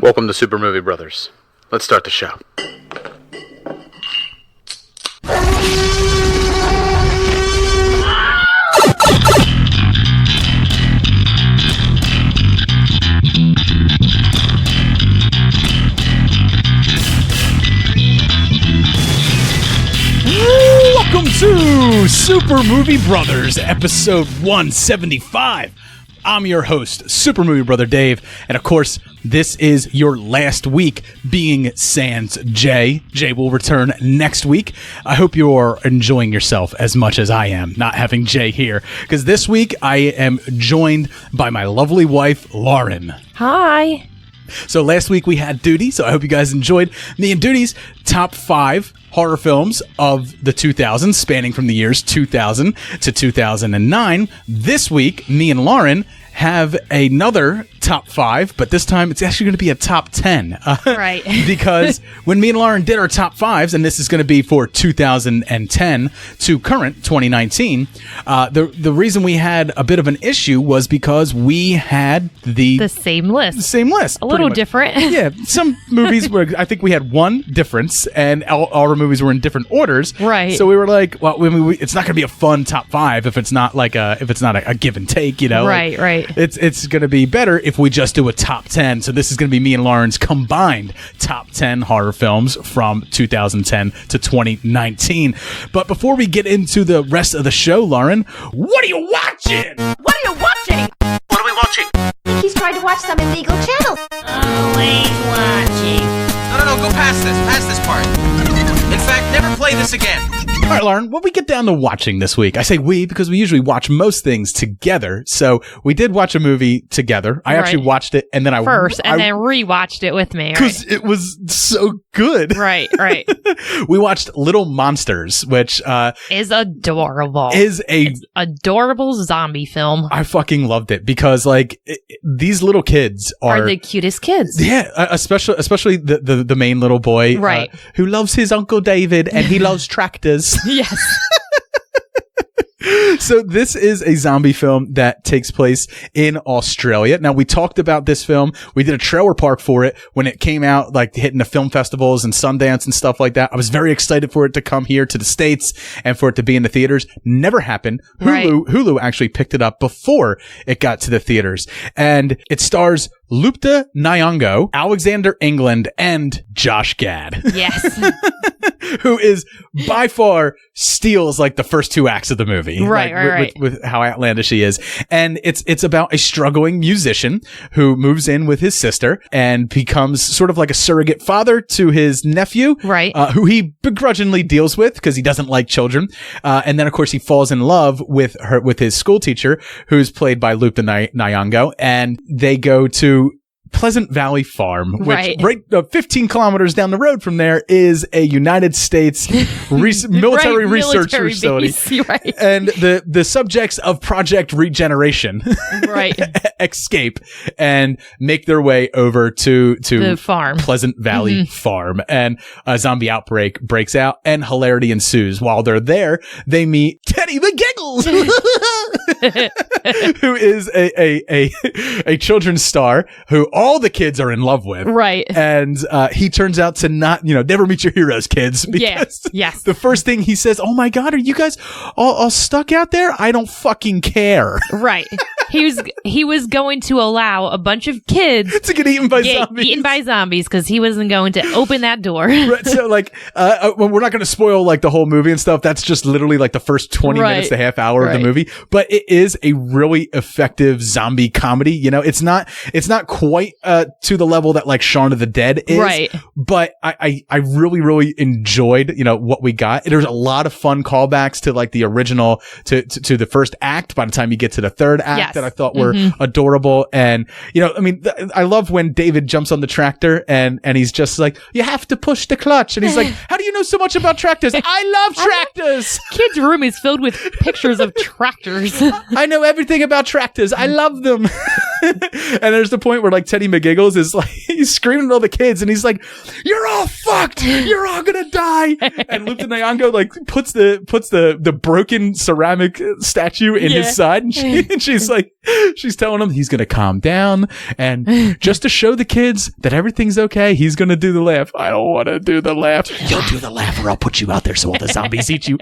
Welcome to Super Movie Brothers. Let's start the show. Welcome to Super Movie Brothers, episode 175. I'm your host, Super Movie Brother Dave, and of course, this is your last week being sans Jay. Jay will return next week. I hope you're enjoying yourself as much as I am, not having Jay here, because this week I am joined by my lovely wife, Lauren. Hi. So last week we had Duty, so I hope you guys enjoyed me and Duty's top 5 horror films of the 2000s, spanning from the years 2000 to 2009. This week, me and Lauren have another top 5, but this time it's actually going to be a top 10. Right. Because when me and Lauren did our top 5s, and this is going to be for 2010 to current 2019, the reason we had a bit of an issue was because we had the same list. Same list. A little different. Yeah, some movies were, I think we had one difference, and all our movies were in different orders. Right. So we were like, well, it's not going to be a fun top 5 if it's not like a give and take, you know? Right, right. It's going to be better if we just do a top 10. So this is going to be me and Lauren's combined top 10 horror films from 2010 to 2019. But before we get into the rest of the show, Lauren, what are you watching? What are you watching? What are we watching? I think he's trying to watch some illegal channel. Always watching. No, go past this part. In fact, never play this again. All right, Lauren, what we get down to watching this week? I say we because we usually watch most things together. So we did watch a movie together. I actually watched it and then then rewatched it with me. Because it was so good. Right. We watched Little Monsters, which is adorable. It's adorable zombie film. I fucking loved it because these little kids are the cutest kids. Yeah, especially the main little boy, right, who loves his Uncle David and he loves tractors. Yes. So this is a zombie film that takes place in Australia. Now, we talked about this film. We did a trailer park for it when it came out, hitting the film festivals and Sundance and stuff like that. I was very excited for it to come here to the States and for it to be in the theaters. Never happened. Hulu actually picked it up before it got to the theaters. And it stars Lupita Nyong'o, Alexander England, and Josh Gad. Yes. Who is by far steals the first 2 acts of the movie. Right. With how outlandish he is. And it's about a struggling musician who moves in with his sister and becomes sort of like a surrogate father to his nephew. Right. Who he begrudgingly deals with because he doesn't like children. And then of course he falls in love with his school teacher, who's played by Lupita Nyong'o, and they go to Pleasant Valley Farm, which 15 kilometers down the road from there is a United States military research facility. Base, right. And the subjects of Project Regeneration escape and make their way over to the farm, Pleasant Valley Farm, and a zombie outbreak breaks out and hilarity ensues. While they're there, they meet Teddy McGiggles, who is a children's star who all the kids are in love with. Right. And he turns out to not, never meet your heroes, kids. Because yes. The first thing he says, oh my God, are you guys all stuck out there? I don't fucking care. Right. He was going to allow a bunch of kids to get eaten by zombies because he wasn't going to open that door. Right. So we're not going to spoil the whole movie and stuff. That's just literally the first 20 minutes to half hour of the movie. But it is a really effective zombie comedy. It's not quite to the level that Shaun of the Dead is. Right. But I really, really enjoyed, what we got. There's a lot of fun callbacks to the original to the first act by the time you get to the third act that I thought were adorable. And, I love when David jumps on the tractor and he's just you have to push the clutch. And he's like, how do you know so much about tractors? I love tractors. Kids' room is filled with pictures of tractors. I know everything about tractors. I love them. And there's the point where Teddy McGiggles is he's screaming at all the kids, and he's like, "You're all fucked. You're all gonna die." And Lupita Nyong'o like puts the broken ceramic statue in his side, and she's like, she's telling him he's gonna calm down, and just to show the kids that everything's okay, he's gonna do the laugh. I don't want to do the laugh. You'll do the laugh, or I'll put you out there so all the zombies eat you.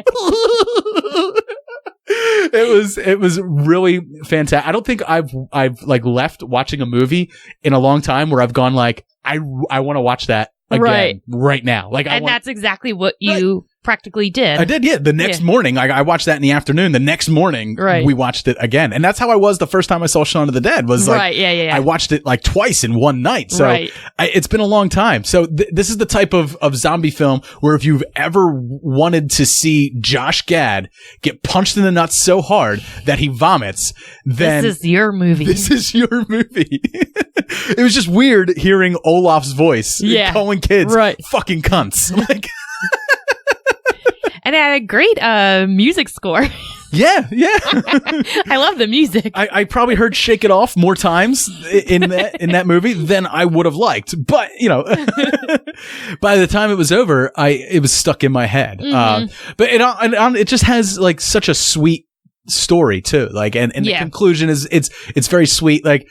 It was really fantastic. I don't think I've like left watching a movie in a long time where I've gone like, I want to watch that again right now. Like, that's exactly what you practically did. I did, yeah. The next morning, I watched that in the afternoon. The next morning, we watched it again. And that's how I was the first time I saw Shaun of the Dead. Was like, I watched it like twice in one night. So it's been a long time. So this is the type of zombie film where if you've ever wanted to see Josh Gad get punched in the nuts so hard that he vomits, then this is your movie. This is your movie. It was just weird hearing Olaf's voice calling kids fucking cunts. Like, and it had a great music score. Yeah. I love the music. I probably heard "Shake It Off" more times in that movie than I would have liked. But, you know, by the time it was over, it was stuck in my head. But it just has like such a sweet story too. Like, and the conclusion is it's very sweet. Like,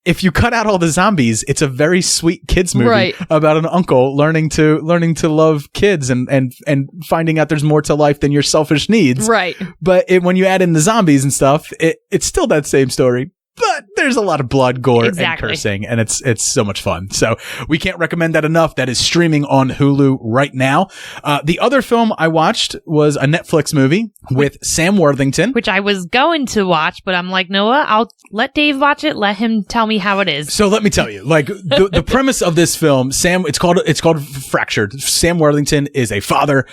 if you cut out all the zombies, it's a very sweet kids movie about an uncle learning to love kids and finding out there's more to life than your selfish needs. Right. But when you add in the zombies and stuff, it's still that same story. But there's a lot of blood, gore, and cursing, and it's so much fun. So we can't recommend that enough. That is streaming on Hulu right now. The other film I watched was a Netflix movie with Sam Worthington, which I was going to watch, but I'm like, Noah, I'll let Dave watch it. Let him tell me how it is. So let me tell you, like the premise of this film, it's called Fractured. Sam Worthington is a father.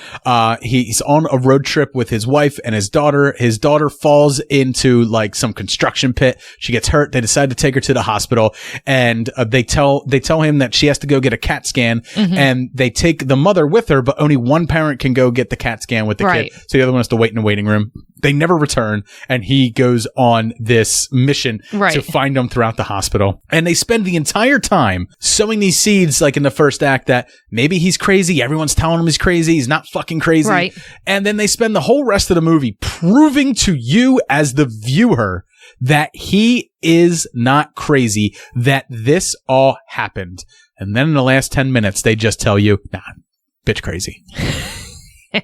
He's on a road trip with his wife and his daughter. His daughter falls into like some construction pit. She gets hurt. They decide to take her to the hospital, and they tell him that she has to go get a CAT scan, and they take the mother with her, but only one parent can go get the CAT scan with the kid. So the other one has to wait in the waiting room. They never return, and he goes on this mission to find them throughout the hospital. And they spend the entire time sowing these seeds, like in the first act, that maybe he's crazy. Everyone's telling him he's crazy. He's not fucking crazy. Right. And then they spend the whole rest of the movie proving to you as the viewer that he is not crazy, that this all happened. And then in the last 10 minutes, they just tell you, nah, bitch crazy.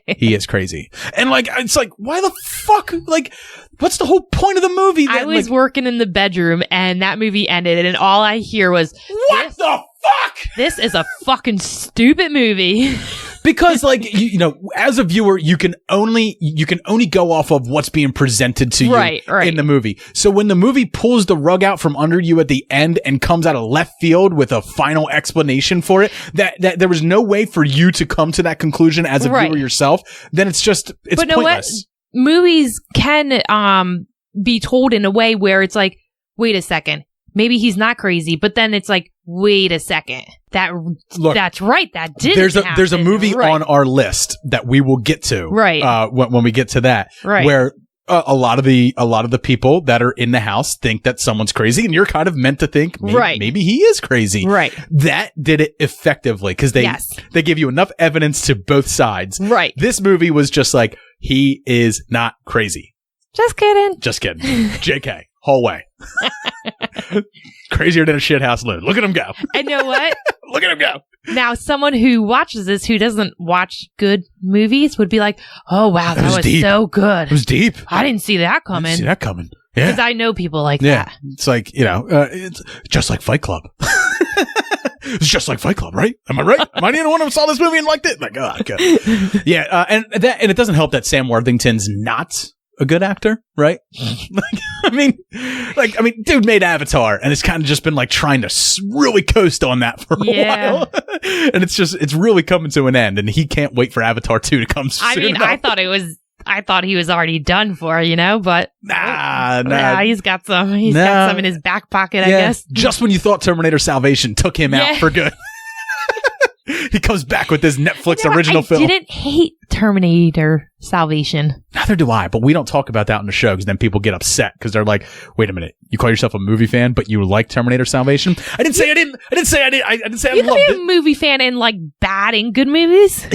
He is crazy. And like, it's like, why the fuck? Like, what's the whole point of the movie? I was working in the bedroom and that movie ended and all I hear was, what the fuck? This is a fucking stupid movie. Because like, you know, as a viewer, you can only go off of what's being presented to you in the movie. So when the movie pulls the rug out from under you at the end and comes out of left field with a final explanation for it, that there was no way for you to come to that conclusion as a viewer yourself, then it's pointless. Know what? Movies can be told in a way where it's like, wait a second, maybe he's not crazy, but then it's like, wait a second, that's right, that didn't happen. There's a movie on our list that we will get to when we get to that, where a lot of the people that are in the house think that someone's crazy, and you're kind of meant to think maybe he is crazy. Right. That did it effectively because they give you enough evidence to both sides. Right. This movie was just like, he is not crazy. Just kidding. JK. Whole way. Crazier than a shithouse loon. Look at him go. And you know what? Look at him go. Now, someone who watches this, who doesn't watch good movies, would be like, oh, wow, that was deep. So good. It was deep. I didn't see that coming. Yeah. Because I know people like that. It's like, you know, it's just like Fight Club. It's just like Fight Club, right? Am I right? Am I the only one who saw this movie and liked it? Like, oh, okay. Yeah, and it doesn't help that Sam Worthington's not a good actor, right? I mean, dude made Avatar, and it's kind of just been like trying to really coast on that for a while, and it's really coming to an end, and he can't wait for Avatar 2 to come soon. I mean, enough. I thought he was already done for, you know, but nah, he's got some. He's got some in his back pocket, I guess. Just when you thought Terminator Salvation took him out for good. He comes back with this Netflix You know, original film. I didn't hate Terminator Salvation. Neither do I, but we don't talk about that on the show because then people get upset because they're like, "Wait a minute, you call yourself a movie fan, but you like Terminator Salvation?" I didn't say I didn't. I didn't say I didn't. I didn't say I You can loved be a it. movie fan and like bad and good movies.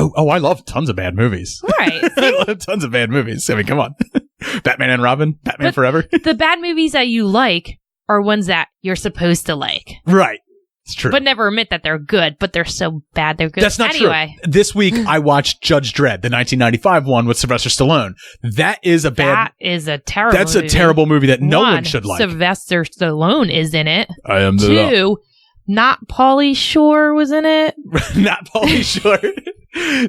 I love tons of bad movies. Right. I love tons of bad movies. I mean, come on, Batman and Robin, Batman Forever. The bad movies that you like are ones that you're supposed to like. Right. It's true. But never admit that they're good, but they're so bad they're good. That's not anyway. true. This week, I watched Judge Dredd, the 1995 one with Sylvester Stallone. That is a bad... That is a terrible That's movie. a terrible movie that no one should like. Sylvester Stallone is in it. I am the law. 2, not Pauly Shore was in it. Not Pauly Shore.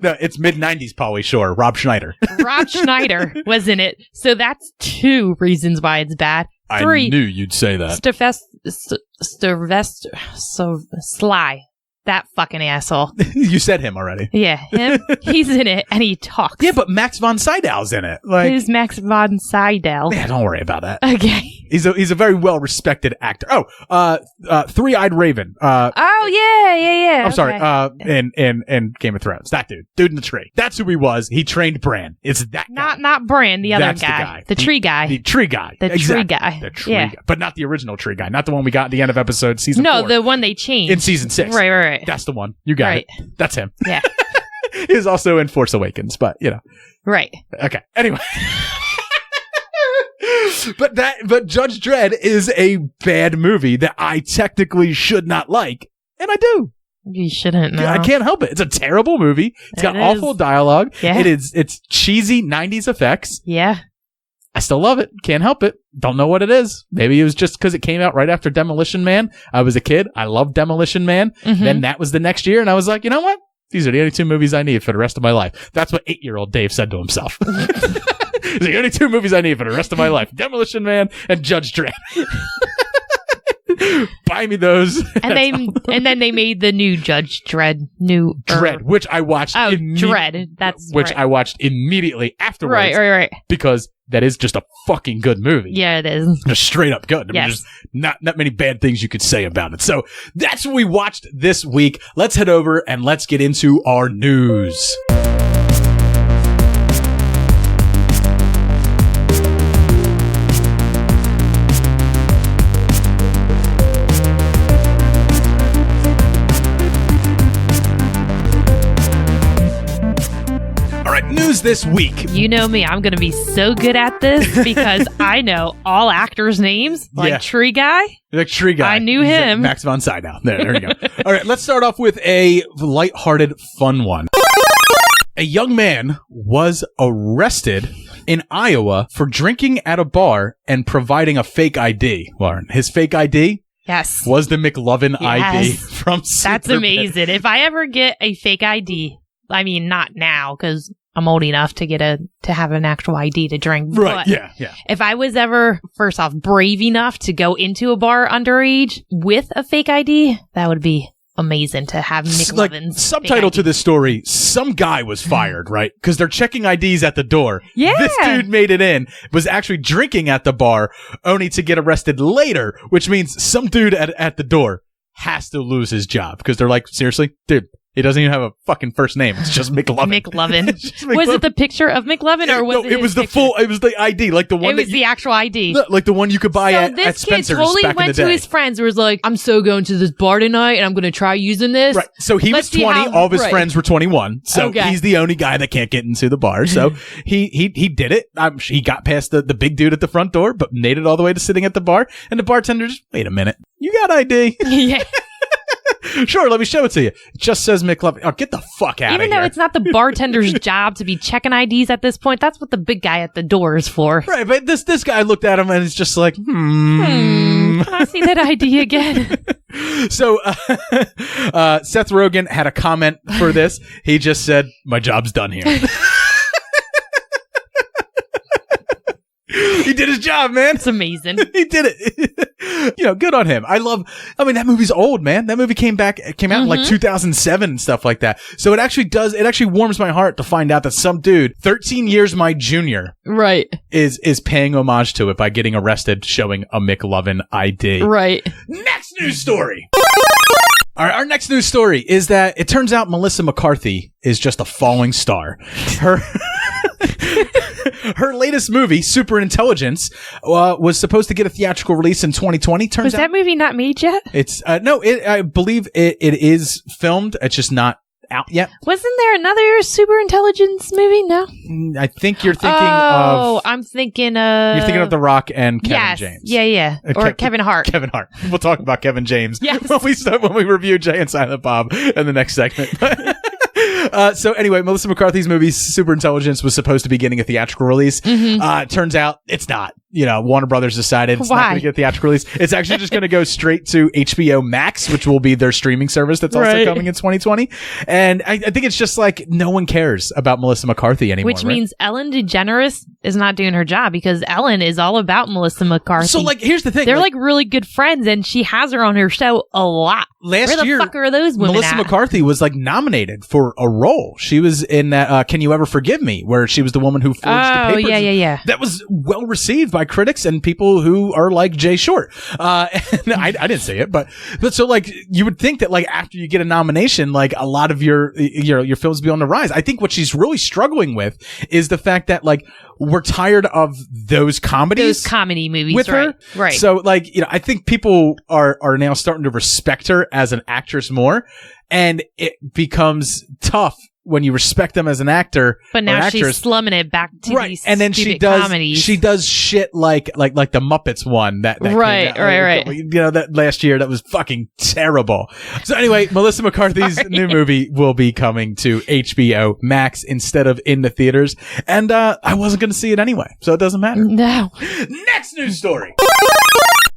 No, it's mid-90s Pauly Shore. Rob Schneider. Rob Schneider was in it. So that's 2 reasons why it's bad. 3, I knew you'd say that. Sly. That fucking asshole. You said him already. Yeah, him. He's in it and he talks. Yeah, but Max von Sydow's in it. Like, Who's Max von Sydow? yeah, don't worry about that. Okay. He's a very well respected actor. Three-Eyed Raven. Oh yeah. I'm sorry. okay. In Game of Thrones, that dude in the tree. That's who he was. He trained Bran. It's that guy. Not Bran, the other That's the guy. guy. The tree guy. The tree guy. The tree guy. The tree Yeah. guy. But not the original tree guy. Not the one we got at the end of episode season 4. No, the one they changed. In season 6. Right. That's the one. You got Right. it. That's him. Yeah. He was also in Force Awakens, but you know. Right. Okay. Anyway. But Judge Dredd is a bad movie that I technically should not like, and I do. You shouldn't know. I can't help it. It's a terrible movie. It's got It awful is. dialogue. Yeah. It's cheesy 90s effects. Yeah. I still love it. Can't help it. Don't know what it is. Maybe it was just because it came out right after Demolition Man. I was a kid. I loved Demolition Man. Mhm. Then that was the next year, and I was like, you know what? These are the only 2 movies I need for the rest of my life. That's what 8-year-old Dave said to himself. The only 2 movies I need for the rest of my life: Demolition Man and Judge Dredd. Buy me those. And then they made the new Judge Dredd. Dredd, which I watched. Oh, Dredd. That's which right. I watched immediately afterwards. Right. Because that is just a fucking good movie. Yeah, it is. Just straight up good. I mean, Yes. there's not many bad things you could say about it. So that's what we watched this week. Let's head over and let's get into our news. All right, news this week. You know me, I'm going to be so good at this because I know all actors' names, like Yeah. Tree Guy. The tree guy. I knew He's him. Max von Sydow. There you go. All right, let's start off with a lighthearted, fun one. A young man was arrested in Iowa for drinking at a bar and providing a fake ID. Lauren, his fake ID Yes. was the McLovin ID Yes. from That's Superbad. amazing. If I ever get a fake ID, I mean, not now because I'm old enough to have an actual ID to drink. Right, But yeah. if I was ever, first off, brave enough to go into a bar underage with a fake ID, that would be amazing to have Like, McLovin's subtitle fake to ID. this story, some guy was fired, right? Because they're checking IDs at the door. Yeah. This dude made it in, was actually drinking at the bar, only to get arrested later, which means some dude at the door has to lose his job. Because they're like, seriously? Dude, he doesn't even have a fucking first name. It's just McLovin. McLovin. It's just Was McLovin. it the picture of McLovin or was No, it was the picture? full, it was the ID, like the one It was that the actual ID. like the one you could buy So at this kid Spencer's totally back in the went to day. his friends and was like, I'm so going to this bar tonight and I'm going to try using this. Right. So he Let's was see 20. how- All of his right. friends were 21. So Okay. he's the only guy that can't get into the bar. So he did it. He got past the big dude at the front door, but made it all the way to sitting at the bar. And the bartender just, wait a minute. You got ID? Yeah. Sure. Let me show it to you. It just says McLovin. Oh, get the fuck out of Even here. though it's not the bartender's job to be checking IDs at this point, that's what the big guy at the door is for. Right. But this guy looked at him and is just like, Can I see that ID again? So Seth Rogen had a comment for this. He just said, my job's done here. He did his job, man. It's amazing. He did it. Good on him. I mean, that movie's old, man. That movie came out in like 2007 and stuff like that. So it actually warms my heart to find out that some dude, 13 years my junior, Right. is paying homage to it by getting arrested showing a McLovin ID. Right. Next news story. Our next news story is that it turns out Melissa McCarthy is just a falling star. Her latest movie, Superintelligence, was supposed to get a theatrical release in 2020. Was that movie not made yet? It's I believe it is filmed. It's just not out yet. Wasn't there another Superintelligence movie? No. I think you're thinking of. I'm thinking of. You're thinking of The Rock and Kevin James. Yeah. Or Kevin Hart. Kevin Hart. We'll talk about Kevin James yes. when we review Jay and Silent Bob in the next segment. So anyway, Melissa McCarthy's movie Superintelligence was supposed to be getting a theatrical release. Turns out it's not. Warner Brothers decided it's not going to get a theatrical release. It's actually just going to go straight to HBO Max, which will be their streaming service that's also coming in 2020. And I think it's just like no one cares about Melissa McCarthy anymore. Which means Ellen DeGeneres is not doing her job because Ellen is all about Melissa McCarthy. So here's the thing. They're really good friends and she has her on her show a lot. Where the fuck are those women Melissa McCarthy was nominated for a role. She was in that Can You Ever Forgive Me, where she was the woman who forged the papers. Yeah. That was well received by critics and people who are like Jay Short. And I didn't say it, but so you would think that after you get a nomination, a lot of your films be on the rise. I think what she's really struggling with is the fact that we're tired of those comedies. Those comedy movies with her. Right. So I think people are now starting to respect her as an actress more, and it becomes tough when you respect them as an actor. But now she's slumming it back to these and then comedies. She does shit like the Muppets one that right. That last year that was fucking terrible. So anyway, Melissa McCarthy's new movie will be coming to HBO Max instead of in the theaters, and I wasn't going to see it anyway, so it doesn't matter. No. Next news story.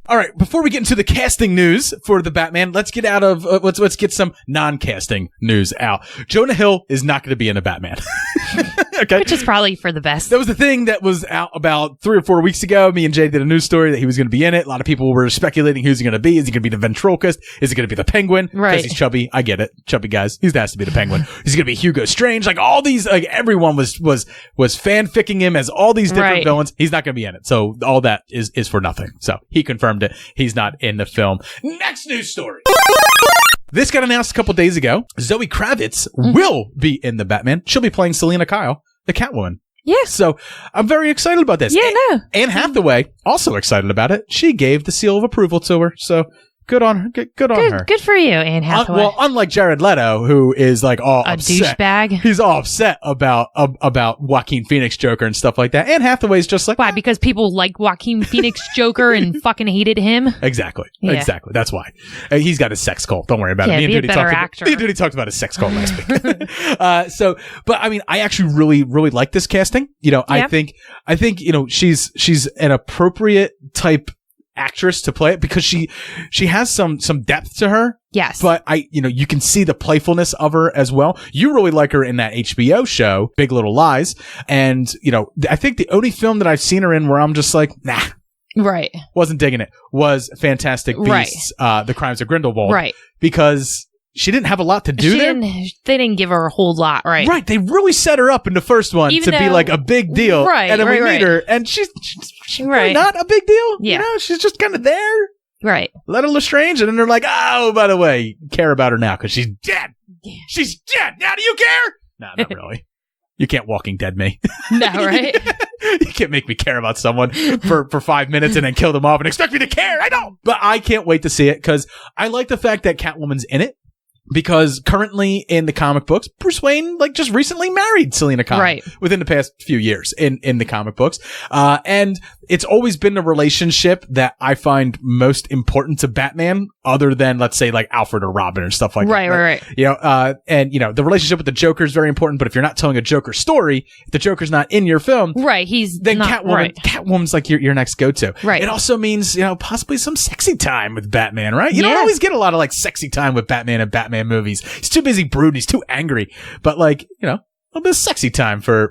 All right, before we get into the casting news for the Batman, let's get out of let's get some non-casting news out. Jonah Hill is not going to be in the Batman. Okay, which is probably for the best. That was the thing that was out about 3 or 4 weeks ago. Me and Jay did a news story that he was going to be in it. A lot of people were speculating who's he going to be. Is he going to be the ventriloquist? Is he going to be the Penguin? Right, because he's chubby. I get it, chubby guys. He has to be the Penguin. Is he going to be Hugo Strange? All these, everyone was fanficking him as all these different villains. He's not going to be in it. So all that is for nothing. So he confirmed it. He's not in the film. Next news story. This got announced a couple days ago. Zoe Kravitz will be in the Batman. She'll be playing Selena Kyle, the Catwoman. Yeah. So I'm very excited about this. Anne Hathaway, also excited about it. She gave the seal of approval to her. So good on her. Good on her. Good for you, Anne Hathaway. Well, unlike Jared Leto, who is all upset. Douchebag. He's all upset about Joaquin Phoenix Joker and stuff like that. Anne Hathaway's just why? Because people like Joaquin Phoenix Joker and fucking hated him. Exactly. Yeah. Exactly. That's why. He's got his sex cult. Don't worry about it. Me and Duty talked about his sex cult last week. But I mean, I actually really like this casting. I think she's an appropriate type actress to play it because she has some depth to her. Yes. But you can see the playfulness of her as well. You really like her in that HBO show, Big Little Lies. And, I think the only film that I've seen her in where I'm just like, nah. Right. Wasn't digging it was Fantastic Beasts, The Crimes of Grindelwald. Right. Because she didn't have a lot to do there. They didn't give her a whole lot, right? Right. They really set her up in the first one to be like a big deal. Right. And then we meet her and she's really not a big deal. Yeah. She's just kind of there. Right. Let her Lestrange. And then they're like, oh, by the way, care about her now because she's dead. Yeah. She's dead. Now do you care? No, not really. You can't Walking Dead me. No, right? You can't make me care about someone for 5 minutes and then kill them off and expect me to care. I don't. But I can't wait to see it because I like the fact that Catwoman's in it. Because currently in the comic books, Bruce Wayne just recently married Selena Kyle within the past few years in the comic books. And it's always been the relationship that I find most important to Batman other than, let's say, Alfred or Robin or stuff like that. Right. The relationship with the Joker is very important, but if you're not telling a Joker story, if the Joker's not in your film, then Catwoman's your next go-to. Right. It also means, possibly some sexy time with Batman, right? You don't always get a lot of sexy time with Batman and Batman movies. He's too busy brooding. He's too angry. But a little bit of sexy time for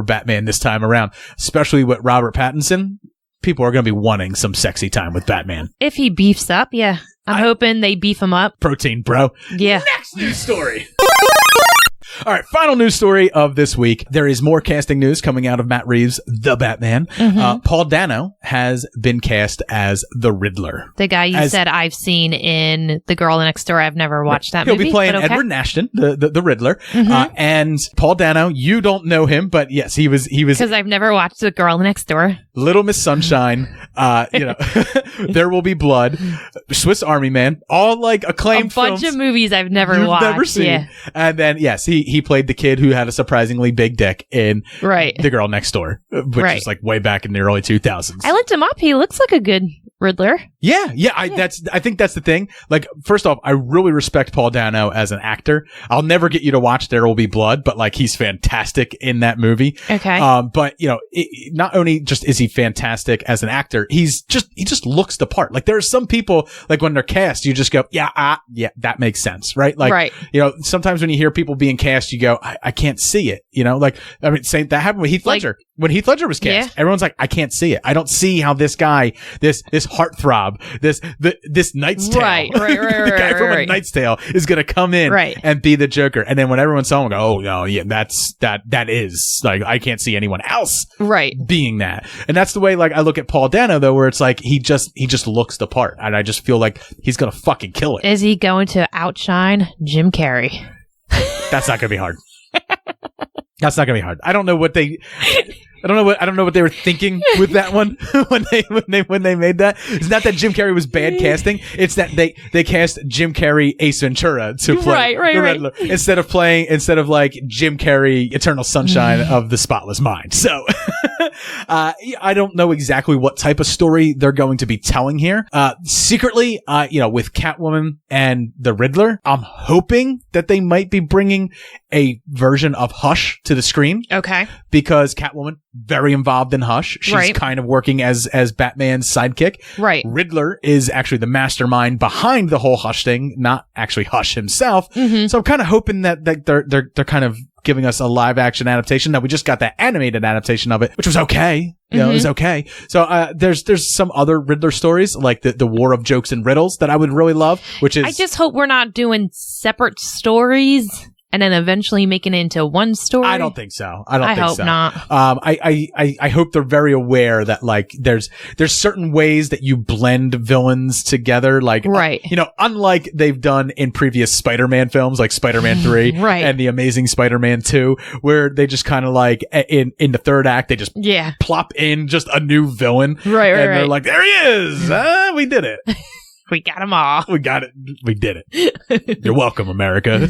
Batman this time around, especially with Robert Pattinson. People are going to be wanting some sexy time with Batman. If he beefs up, I'm hoping they beef him up. Protein, bro. Yeah. Next news story. All right, final news story of this week. There is more casting news coming out of Matt Reeves The Batman. Paul Dano has been cast as the Riddler. The guy you said I've seen in The Girl Next Door. I've never watched that He'll movie. be playing but okay. Edward Nashton, the Riddler. And Paul Dano, you don't know him, but yes, he was Because I've never watched The Girl Next Door. Little Miss Sunshine, There Will Be Blood, Swiss Army Man, all like acclaimed A bunch films of movies I've never you've watched. never seen. Yeah. And then, yes, he played the kid who had a surprisingly big dick in Right. The Girl Next Door, which is like way back in the early 2000s. I looked him up. He looks like a good Riddler. Yeah. I think that's the thing. Like, first off, I really respect Paul Dano as an actor. I'll never get you to watch There Will Be Blood, but like he's fantastic in that movie. Okay. But not only just is he fantastic as an actor, he just looks the part. Like there are some people, like when they're cast, you just go, yeah, that makes sense, right? Like, right. Sometimes when you hear people being cast, you go, I can't see it. Like, I mean, same that happened with Heath Ledger. When Heath Ledger was cast, everyone's like, I can't see it. I don't see how this guy, this heartthrob, this Knight's Tale, right, the guy from A Knight's Tale is going to come in and be the Joker. And then when everyone saw him, go, oh no, yeah, that is like, I can't see anyone else being that. And that's the way, like, I look at Paul Dano though, where it's like, he just looks the part. And I just feel like he's going to fucking kill it. Is he going to outshine Jim Carrey? That's not going to be hard. That's not going to be hard. I don't know what they were thinking with that one when they made that. It's not that Jim Carrey was bad casting. It's that they cast Jim Carrey Ace Ventura to play the Riddler instead of like Jim Carrey Eternal Sunshine of the Spotless Mind. So I don't know exactly what type of story they're going to be telling here. Secretly, with Catwoman and the Riddler, I'm hoping that they might be bringing a version of Hush to the screen. Okay. Because Catwoman, very involved in Hush. She's kind of working as Batman's sidekick. Right. Riddler is actually the mastermind behind the whole Hush thing, not actually Hush himself. So I'm kind of hoping that they're kind of giving us a live action adaptation. Now we just got that animated adaptation of it, which was okay. It was okay. So there's some other Riddler stories like the War of Jokes and Riddles that I would really love, which is, I just hope we're not doing separate stories and then eventually making it into one story. I don't think so. I hope not. I hope they're very aware that like there's certain ways that you blend villains together, like unlike they've done in previous Spider-Man films, like Spider-Man 3 and the Amazing Spider-Man 2, where they just kind of like in the third act they just plop in just a new villain, and they're like, there he is, we did it, we got him all, we got it, we did it. You're welcome, America.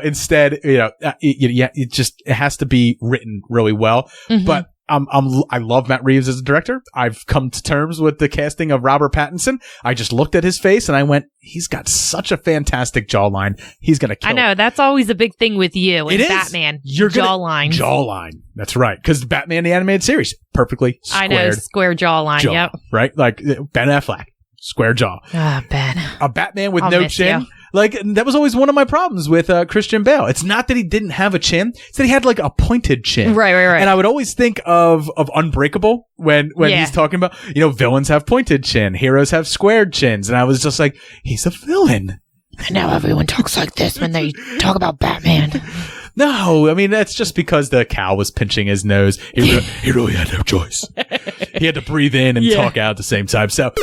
Instead, it has to be written really well. But I love Matt Reeves as a director. I've come to terms with the casting of Robert Pattinson. I just looked at his face and I went, he's got such a fantastic jawline. He's gonna kill. I know, that's always a big thing with you in it Batman. Your jawline. Jawline. That's right. Because Batman the animated series, perfectly squared. I know, square jawline. Jaw, yep. Right, like Ben Affleck, square jaw. Ben. A Batman with I'll no miss chin. You. Like, that was always one of my problems with Christian Bale. It's not that he didn't have a chin. It's that he had like a pointed chin. Right. And I would always think of Unbreakable when he's talking about, villains have pointed chin, heroes have squared chins. And I was just like, he's a villain. And now everyone talks like this when they talk about Batman. No, I mean, that's just because the cow was pinching his nose. He really had no choice. He had to breathe in and talk out at the same time. So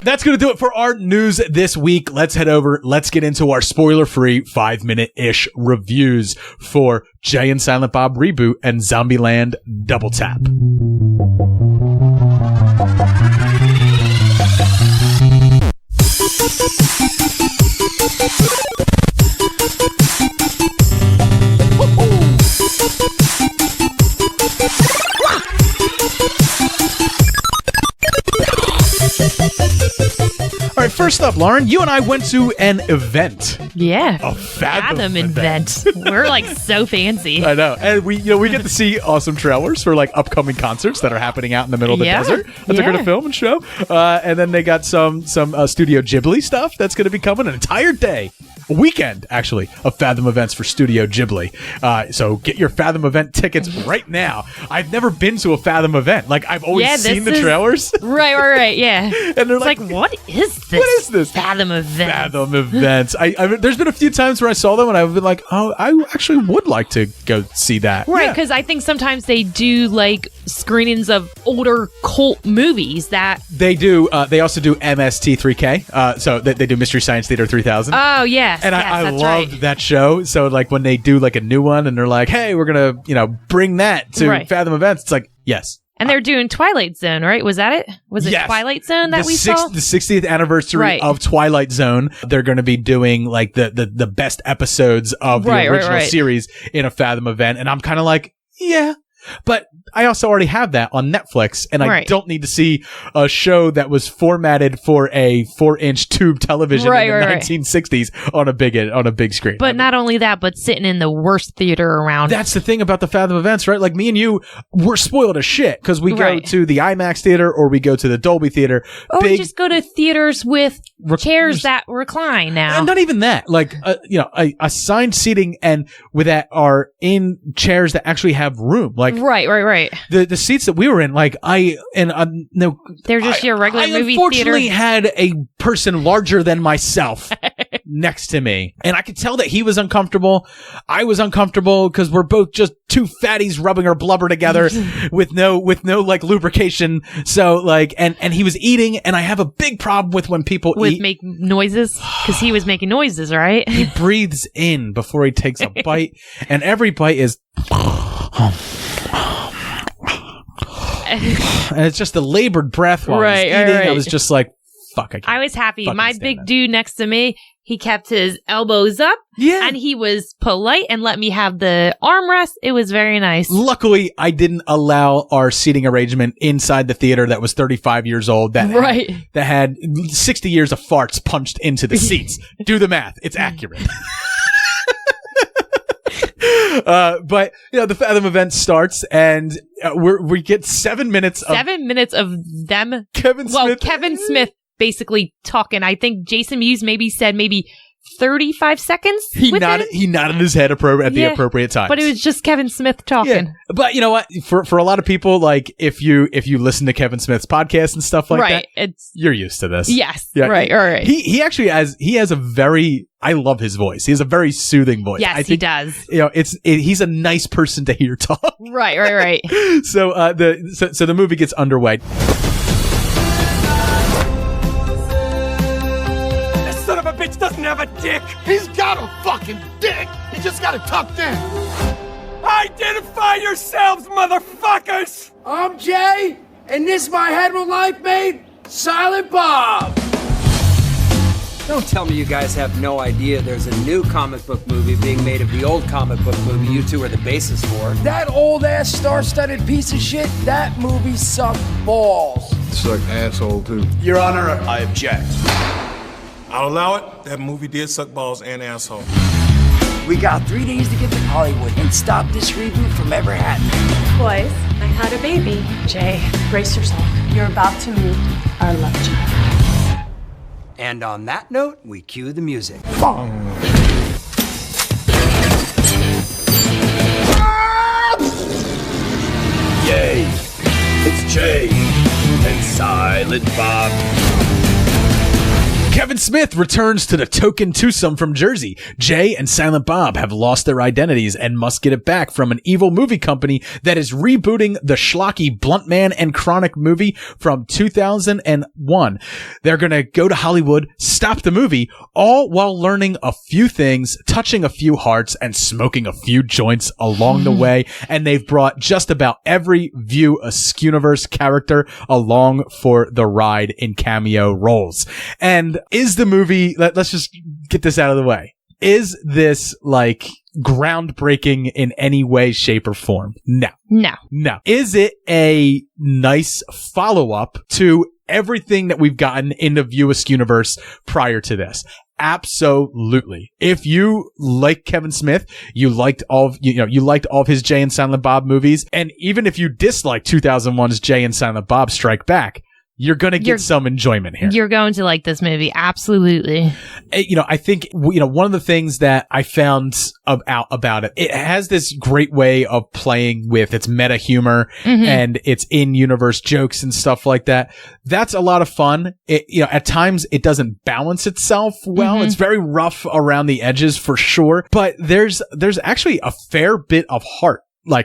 that's going to do it for our news this week. Let's head over. Let's get into our spoiler-free 5-minute-ish reviews for Jay and Silent Bob Reboot and Zombieland Double Tap. All right, first up, Lauren, you and I went to an event. Yeah. A Fathom Event. We're like so fancy. I know. And we get to see awesome trailers for like upcoming concerts that are happening out in the middle of the desert that they're going to film and show. And then they got some Studio Ghibli stuff that's going to be coming, an entire day weekend, actually, of Fathom events for Studio Ghibli. So get your Fathom event tickets right now. I've never been to a Fathom event. Like, I've always seen the trailers. Right, yeah. And they're like, what is this? What is this? Fathom event. Fathom events. I mean, there's been a few times where I saw them and I've been like, oh, I actually would like to go see that. Right, because I think sometimes they do like screenings of older cult movies that they do. They also do MST3K. So they do Mystery Science Theater 3000. Oh yes, and I loved that show. So like when they do like a new one and they're like, hey, we're gonna bring that to Fathom events. It's like, yes. And they're doing Twilight Zone, right? Was that it? Was it Twilight Zone that we saw? The 60th anniversary of Twilight Zone. They're going to be doing like the best episodes of the original series in a Fathom event. And I'm kind of like, yeah. But I also already have that on Netflix, and I don't need to see a show that was formatted for a 4-inch tube television in the 1960s on a big screen. But not only that, but sitting in the worst theater around. That's the thing about the Fathom events, right? Like me and you, we're spoiled as shit because we go to the IMAX theater or we go to the Dolby theater. Or we just go to theaters with chairs that recline now. And not even that. Like, assigned seating and with that are in chairs that actually have room. Like, right. The seats that we were in, like they're just your regular movie theater. I unfortunately had a person larger than myself next to me, and I could tell that he was uncomfortable. I was uncomfortable because we're both just two fatties rubbing our blubber together with no like lubrication. So like, and he was eating, and I have a big problem with when people make noises because he was making noises, right? He breathes in before he takes a bite, and every bite is. And it's just a labored breath while he's eating. I was just like, fuck, I was happy. My big dude next to me, he kept his elbows up. Yeah. And he was polite and let me have the armrest. It was very nice. Luckily, I didn't allow our seating arrangement inside the theater that was 35 years old. That had 60 years of farts punched into the seats. Do the math. It's accurate. But the Fathom event starts, and we get 7 minutes. 7 minutes of them. Kevin Smith basically talking. I think Jason Mewes said 35 seconds. He nodded his head at the appropriate time. But it was just Kevin Smith talking. Yeah. But you know what? For a lot of people, like if you listen to Kevin Smith's podcast and stuff like that, you're used to this. Yes. Yeah. Right. He actually has a very. I love his voice. He has a very soothing voice. Yes, he does. He's a nice person to hear talk. Right. So the movie gets underway. This son of a bitch doesn't have a dick. He's got a fucking dick. He just got it tucked in. Identify yourselves, motherfuckers. I'm Jay, and this my hetero life mate, Silent Bob. Don't tell me you guys have no idea there's a new comic book movie being made of the old comic book movie you two are the basis for. That old-ass star-studded piece of shit, that movie sucked balls. Sucked asshole, too. Your Honor, I object. I'll allow it. That movie did suck balls and asshole. We got 3 days to get to Hollywood and stop this reboot from ever happening. Boys, I had a baby. Jay, brace yourself. You're about to meet our love child. And on that note, we cue the music. Yay! It's Jay and Silent Bob. Kevin Smith returns to the token twosome from Jersey. Jay and Silent Bob have lost their identities and must get it back from an evil movie company that is rebooting the schlocky Blunt Man and Chronic movie from 2001. They're going to go to Hollywood, stop the movie, all while learning a few things, touching a few hearts, and smoking a few joints along the way. And they've brought just about every View Askewniverse character along for the ride in cameo roles. And is the movie, let's just get this out of the way. Is this like groundbreaking in any way, shape, or form? No. Is it a nice follow-up to everything that we've gotten in the View Askewniverse prior to this? Absolutely. If you like Kevin Smith, you liked all of his Jay and Silent Bob movies, and even if you dislike 2001's Jay and Silent Bob Strike Back, you're going to get some enjoyment here. You're going to like this movie. Absolutely. I think, one of the things that I found about it has this great way of playing with its meta humor and its in-universe jokes and stuff like that. That's a lot of fun. At times it doesn't balance itself well. It's very rough around the edges for sure, but there's actually a fair bit of heart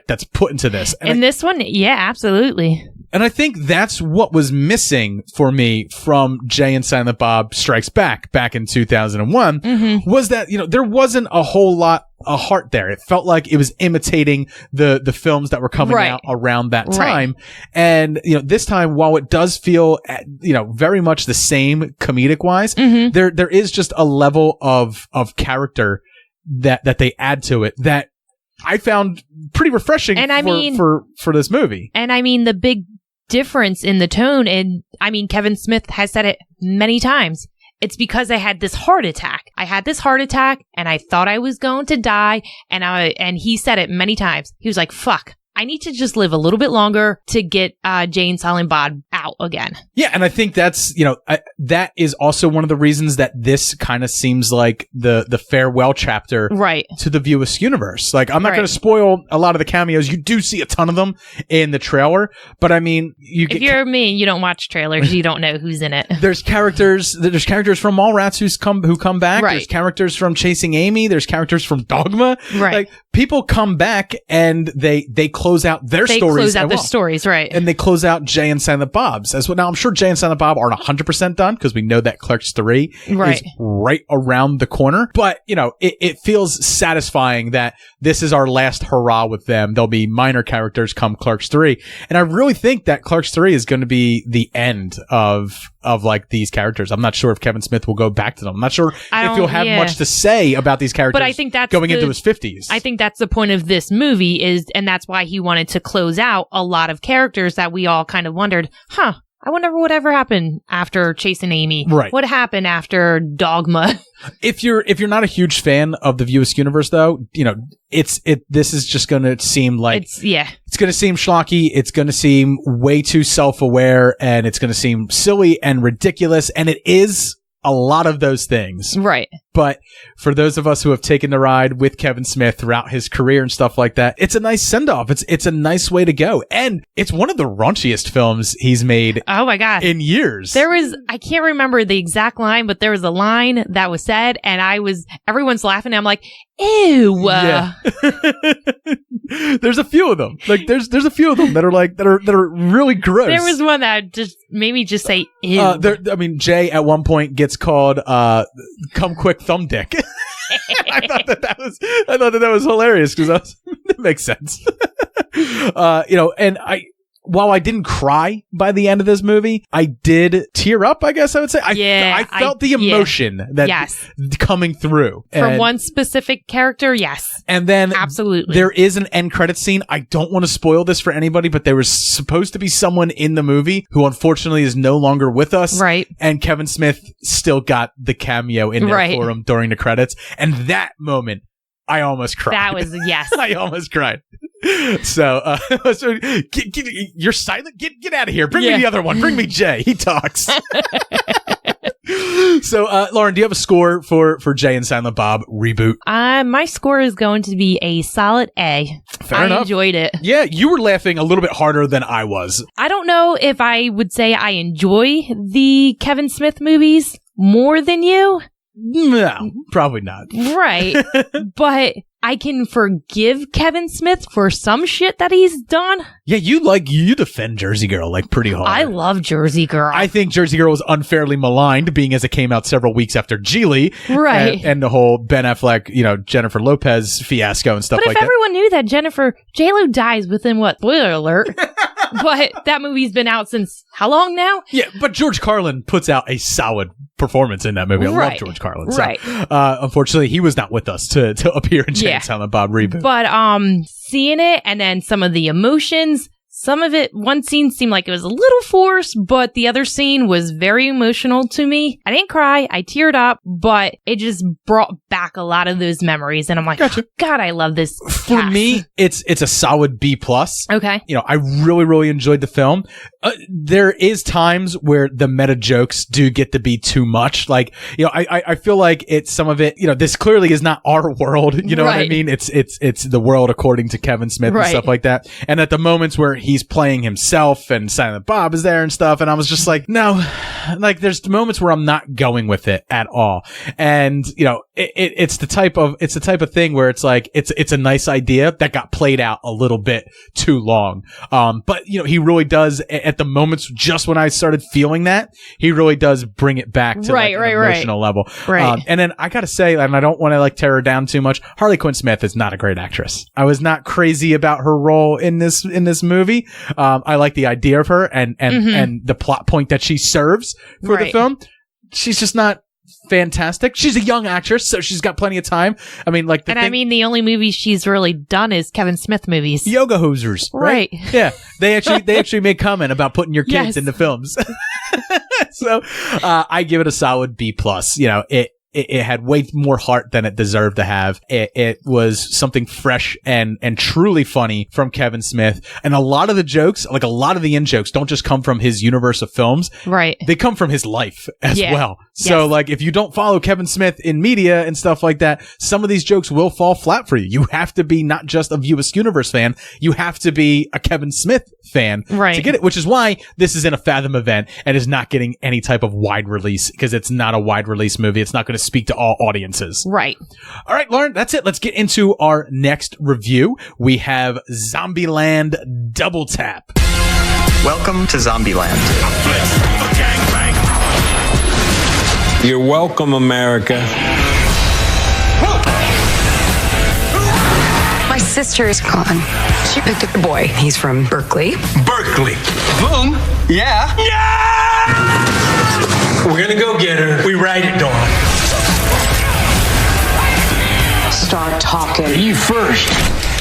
that's put into this. And this one, yeah, absolutely. And I think that's what was missing for me from Jay and Silent Bob Strikes Back in 2001 was that, there wasn't a whole lot of heart there. It felt like it was imitating the films that were coming out around that time. And, this time, while it does feel, very much the same comedic wise, there is just a level of character that they add to it that I found pretty refreshing for this movie. And I mean, the big difference in the tone, and I mean, Kevin Smith has said it many times. It's because I had this heart attack. I had this heart attack and I thought I was going to die. And he said it many times. He was like, fuck, I need to just live a little bit longer to get Jay and Silent Bob out again. Yeah, and I think that's, that is also one of the reasons that this kind of seems like the farewell chapter to the View Askew universe. Like, I'm not going to spoil a lot of the cameos. You do see a ton of them in the trailer, but I mean, if you're me, you don't watch trailers, you don't know who's in it. There's characters from Mallrats who come back. There's characters from Chasing Amy. There's characters from Dogma. Like, people come back and they close out their stories. They close out their stories, right. And they close out Jay and Silent Bob's as well. Now, I'm sure Jay and Silent Bob aren't 100% done because we know that Clerks 3 is right around the corner. But, it feels satisfying that this is our last hurrah with them. There'll be minor characters come Clerks 3. And I really think that Clerks 3 is going to be the end of like these characters. I'm not sure if Kevin Smith will go back to them. I'm not sure if he'll have much to say about these characters, but I think that's going into his 50s. I think that's the point of this movie and that's why he wanted to close out a lot of characters that we all kind of wondered, I wonder whatever happened after Chasing Amy. Right. What happened after Dogma? If you're not a huge fan of the View Askew universe, though, this is just going to seem like it's going to seem schlocky. It's going to seem way too self-aware, and it's going to seem silly and ridiculous, and it is a lot of those things. Right. But for those of us who have taken the ride with Kevin Smith throughout his career and stuff like that, it's a nice send-off. It's a nice way to go. And it's one of the raunchiest films he's made oh my God. In years. I can't remember the exact line, but there was a line that was said and everyone's laughing and I'm like, ew. Yeah. There's a few of them. Like there's a few of them that are really gross. There was one that just made me just say ew. Jay at one point gets called "Come Quick Thumb Dick." I thought that was hilarious because it makes sense. While I didn't cry by the end of this movie, I did tear up, I guess I would say. I felt the emotion coming through. From one specific character, yes. And then absolutely. There is an end credit scene. I don't want to spoil this for anybody, but there was supposed to be someone in the movie who unfortunately is no longer with us. Right. And Kevin Smith still got the cameo in there for him during the credits. And that moment, I almost cried. That was, yes. I almost cried. So you're silent? Get out of here. Bring me the other one. Bring me Jay. He talks. So, Lauren, do you have a score for Jay and Silent Bob Reboot? My score is going to be a solid A. Fair enough. I enjoyed it. Yeah, you were laughing a little bit harder than I was. I don't know if I would say I enjoy the Kevin Smith movies more than you. No, probably not. Right. But I can forgive Kevin Smith for some shit that he's done. Yeah, you defend Jersey Girl pretty hard. I love Jersey Girl. I think Jersey Girl was unfairly maligned, being as it came out several weeks after Geely. Right. And the whole Ben Affleck, Jennifer Lopez fiasco and stuff like that. But if everyone knew that J-Lo dies within what? Spoiler alert. But that movie's been out since how long now? Yeah, but George Carlin puts out a solid performance in that movie. I love George Carlin. So, unfortunately, he was not with us to appear in Jay and Silent Bob Reboot. But seeing it and then some of the emotions, some of it, one scene seemed like it was a little forced, but the other scene was very emotional to me. I didn't cry, I teared up, but it just brought back a lot of those memories. And I'm like, Gotcha. God, I love this. For me, it's a solid B+. Okay. You know, I really, really enjoyed the film. There is times where the meta jokes do get to be too much. Like, you know, I feel like it's some of it, you know, this clearly is not our world. You know what I mean? It's the world according to Kevin Smith and stuff like that. And at the moments where he's playing himself and Silent Bob is there and stuff, and I was just like, no, like there's moments where I'm not going with it at all. And, you know, it's the type of thing where it's like, it's a nice idea that got played out a little bit too long. But you know, he really does at the moments just when I started feeling that, he really does bring it back to like an emotional level. Right. And then I gotta say, and I don't want to like tear her down too much, Harley Quinn Smith is not a great actress. I was not crazy about her role in this movie. I like the idea of her and the plot point that she serves for the film. She's just not fantastic. She's a young actress, so she's got plenty of time. I mean, like, I mean, the only movie she's really done is Kevin Smith movies. Yoga Hosers, right? Yeah, they actually made comment about putting your kids into films. So, I give it a solid B+. You know, it had way more heart than it deserved to have. It was something fresh and truly funny from Kevin Smith. And a lot of the jokes, like a lot of the in-jokes, don't just come from his universe of films. Right. They come from his life as well. So like if you don't follow Kevin Smith in media and stuff like that, some of these jokes will fall flat for you. You have to be not just a US Universe fan, you have to be a Kevin Smith fan to get it, which is why this is in a Fathom event and is not getting any type of wide release, because it's not a wide release movie. It's not going to speak to all audiences. Right. All right, Lauren, that's it. Let's get into our next review. We have Zombieland Double Tap. Welcome to Zombieland. You're welcome, America. My sister is gone. She picked up a boy. He's from Berkeley. Berkeley. Boom. Yeah. We're gonna go get her. We ride at dawn. Start talking. You first.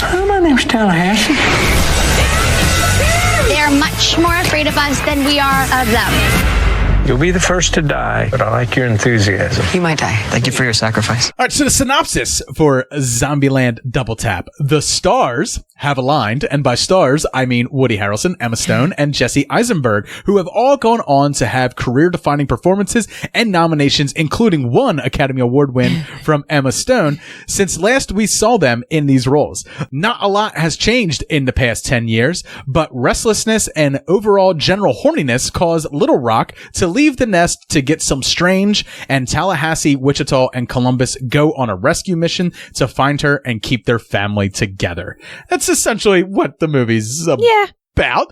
My name's Tallahassee. They're much more afraid of us than we are of them. You'll be the first to die, but I like your enthusiasm. You might die. Thank you for your sacrifice. All right, so the synopsis for Zombieland Double Tap. The stars have aligned, and by stars, I mean Woody Harrelson, Emma Stone, and Jesse Eisenberg, who have all gone on to have career-defining performances and nominations, including one Academy Award win from Emma Stone, since last we saw them in these roles. Not a lot has changed in the past 10 years, but restlessness and overall general horniness cause Little Rock to leave the nest to get some strange, and Tallahassee, Wichita, and Columbus go on a rescue mission to find her and keep their family together. That's essentially what the movie's about.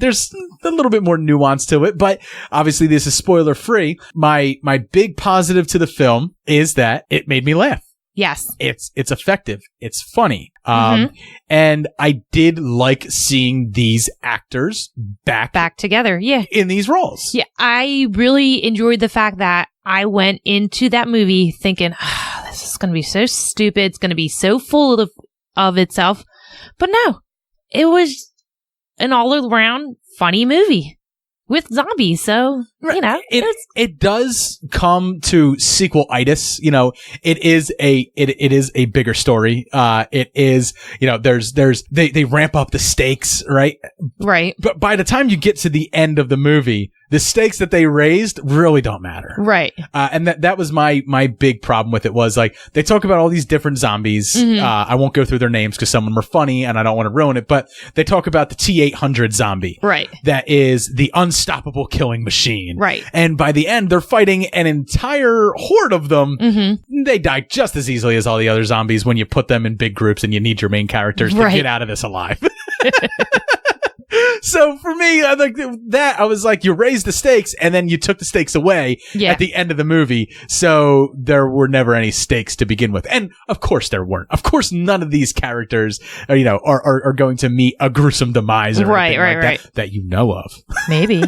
There's a little bit more nuance to it, but obviously this is spoiler free. My big positive to the film is that it made me laugh. Yes. It's effective. It's funny. And I did like seeing these actors back together. Yeah. In these roles. Yeah. I really enjoyed the fact that I went into that movie thinking, this is going to be so stupid. It's going to be so full of itself. But no, it was an all around funny movie with zombies. So, you know, it does come to sequel-itis. You know, it is a bigger story. It is, you know, they ramp up the stakes, right? Right. But by the time you get to the end of the movie, the stakes that they raised really don't matter. Right. And that was my big problem with it, was like, they talk about all these different zombies. I won't go through their names because some of them are funny and I don't want to ruin it, but they talk about the T-800 zombie. Right. That is the unstoppable killing machine. Right. And by the end, they're fighting an entire horde of them. They die just as easily as all the other zombies when you put them in big groups and you need your main characters to get out of this alive. So for me, I like that. I was like, you raised the stakes and then you took the stakes away at the end of the movie. So there were never any stakes to begin with. And of course there weren't. Of course, none of these characters, you know, are going to meet a gruesome demise or anything like that you know of. Maybe.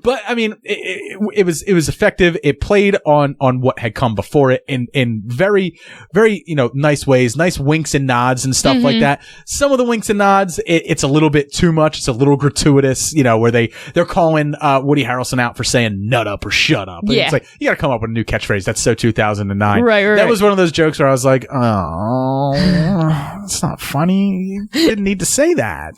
But I mean, it was effective. It played on what had come before it in very, very, nice ways, nice winks and nods and stuff like that. Some of the winks and nods, it's a little bit too much. It's a little gratuitous, where they're calling Woody Harrelson out for saying "nut up" or "shut up." And it's like, you got to come up with a new catchphrase. That's so 2009. Right. That was one of those jokes where I was like, oh, it's not funny. You didn't need to say that,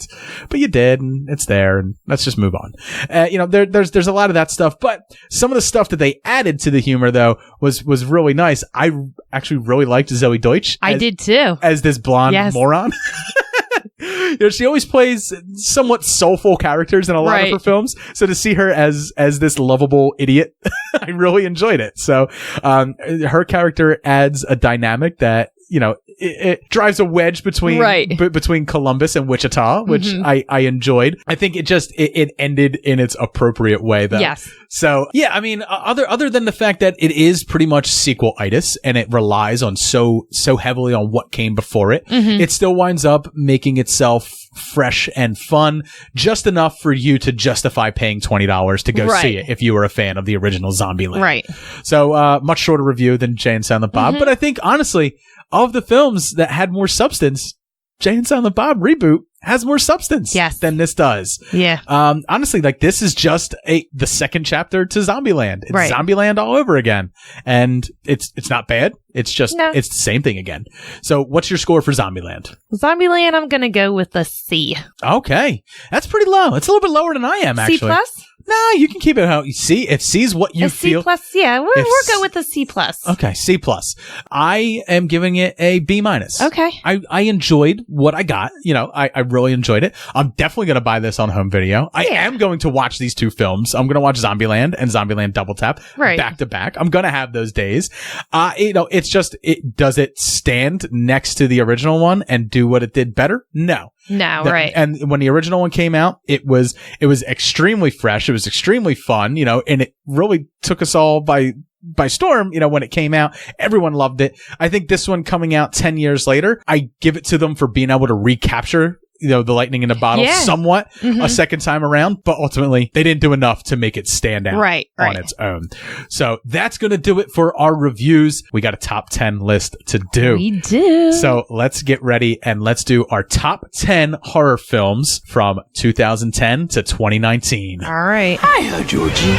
but you did, and it's there, and let's just move on. There's a lot of that stuff, but some of the stuff that they added to the humor though was really nice. I actually really liked Zoe Deutsch. I did too. As this blonde moron. She always plays somewhat soulful characters in a lot of her films. So to see her as this lovable idiot, I really enjoyed it. So her character adds a dynamic that, it drives a wedge between Columbus and Wichita, which I enjoyed. I think it ended in its appropriate way though. Yes. So yeah, I mean, other than the fact that it is pretty much sequel-itis and it relies on so heavily on what came before it, it still winds up making itself fresh and fun, just enough for you to justify paying $20 to go see it if you were a fan of the original Zombieland. Right. So much shorter review than Jay and Silent Bob, but I think honestly, of the films that had more substance, Jay and Silent Bob Reboot has more substance than this does. Yeah. Honestly, like this is just the second chapter to Zombieland. It's Zombieland all over again. And it's not bad. It's just it's the same thing again. So what's your score for Zombieland? Zombieland, I'm gonna go with a C. Okay. That's pretty low. It's a little bit lower than I am, actually. C plus? No, you can keep it how you see. If C is what you feel. C plus, yeah. We're good with a C plus. Okay, C plus. I am giving it a B minus. Okay. I enjoyed what I got. I really enjoyed it. I'm definitely going to buy this on home video. I am going to watch these two films. I'm going to watch Zombieland and Zombieland Double Tap back to back. I'm going to have those days. It's just, does it stand next to the original one and do what it did better? No. Right. And when the original one came out, it was extremely fresh. It was extremely fun, and it really took us all by storm, when it came out. Everyone loved it. I think this one coming out 10 years later, I give it to them for being able to recapture the lightning in a bottle somewhat a second time around, but ultimately they didn't do enough to make it stand out on its own. So that's going to do it for our reviews. We got a top 10 list to do. We do. So let's get ready and let's do our top 10 horror films from 2010 to 2019. All right. Hiya, Georgie.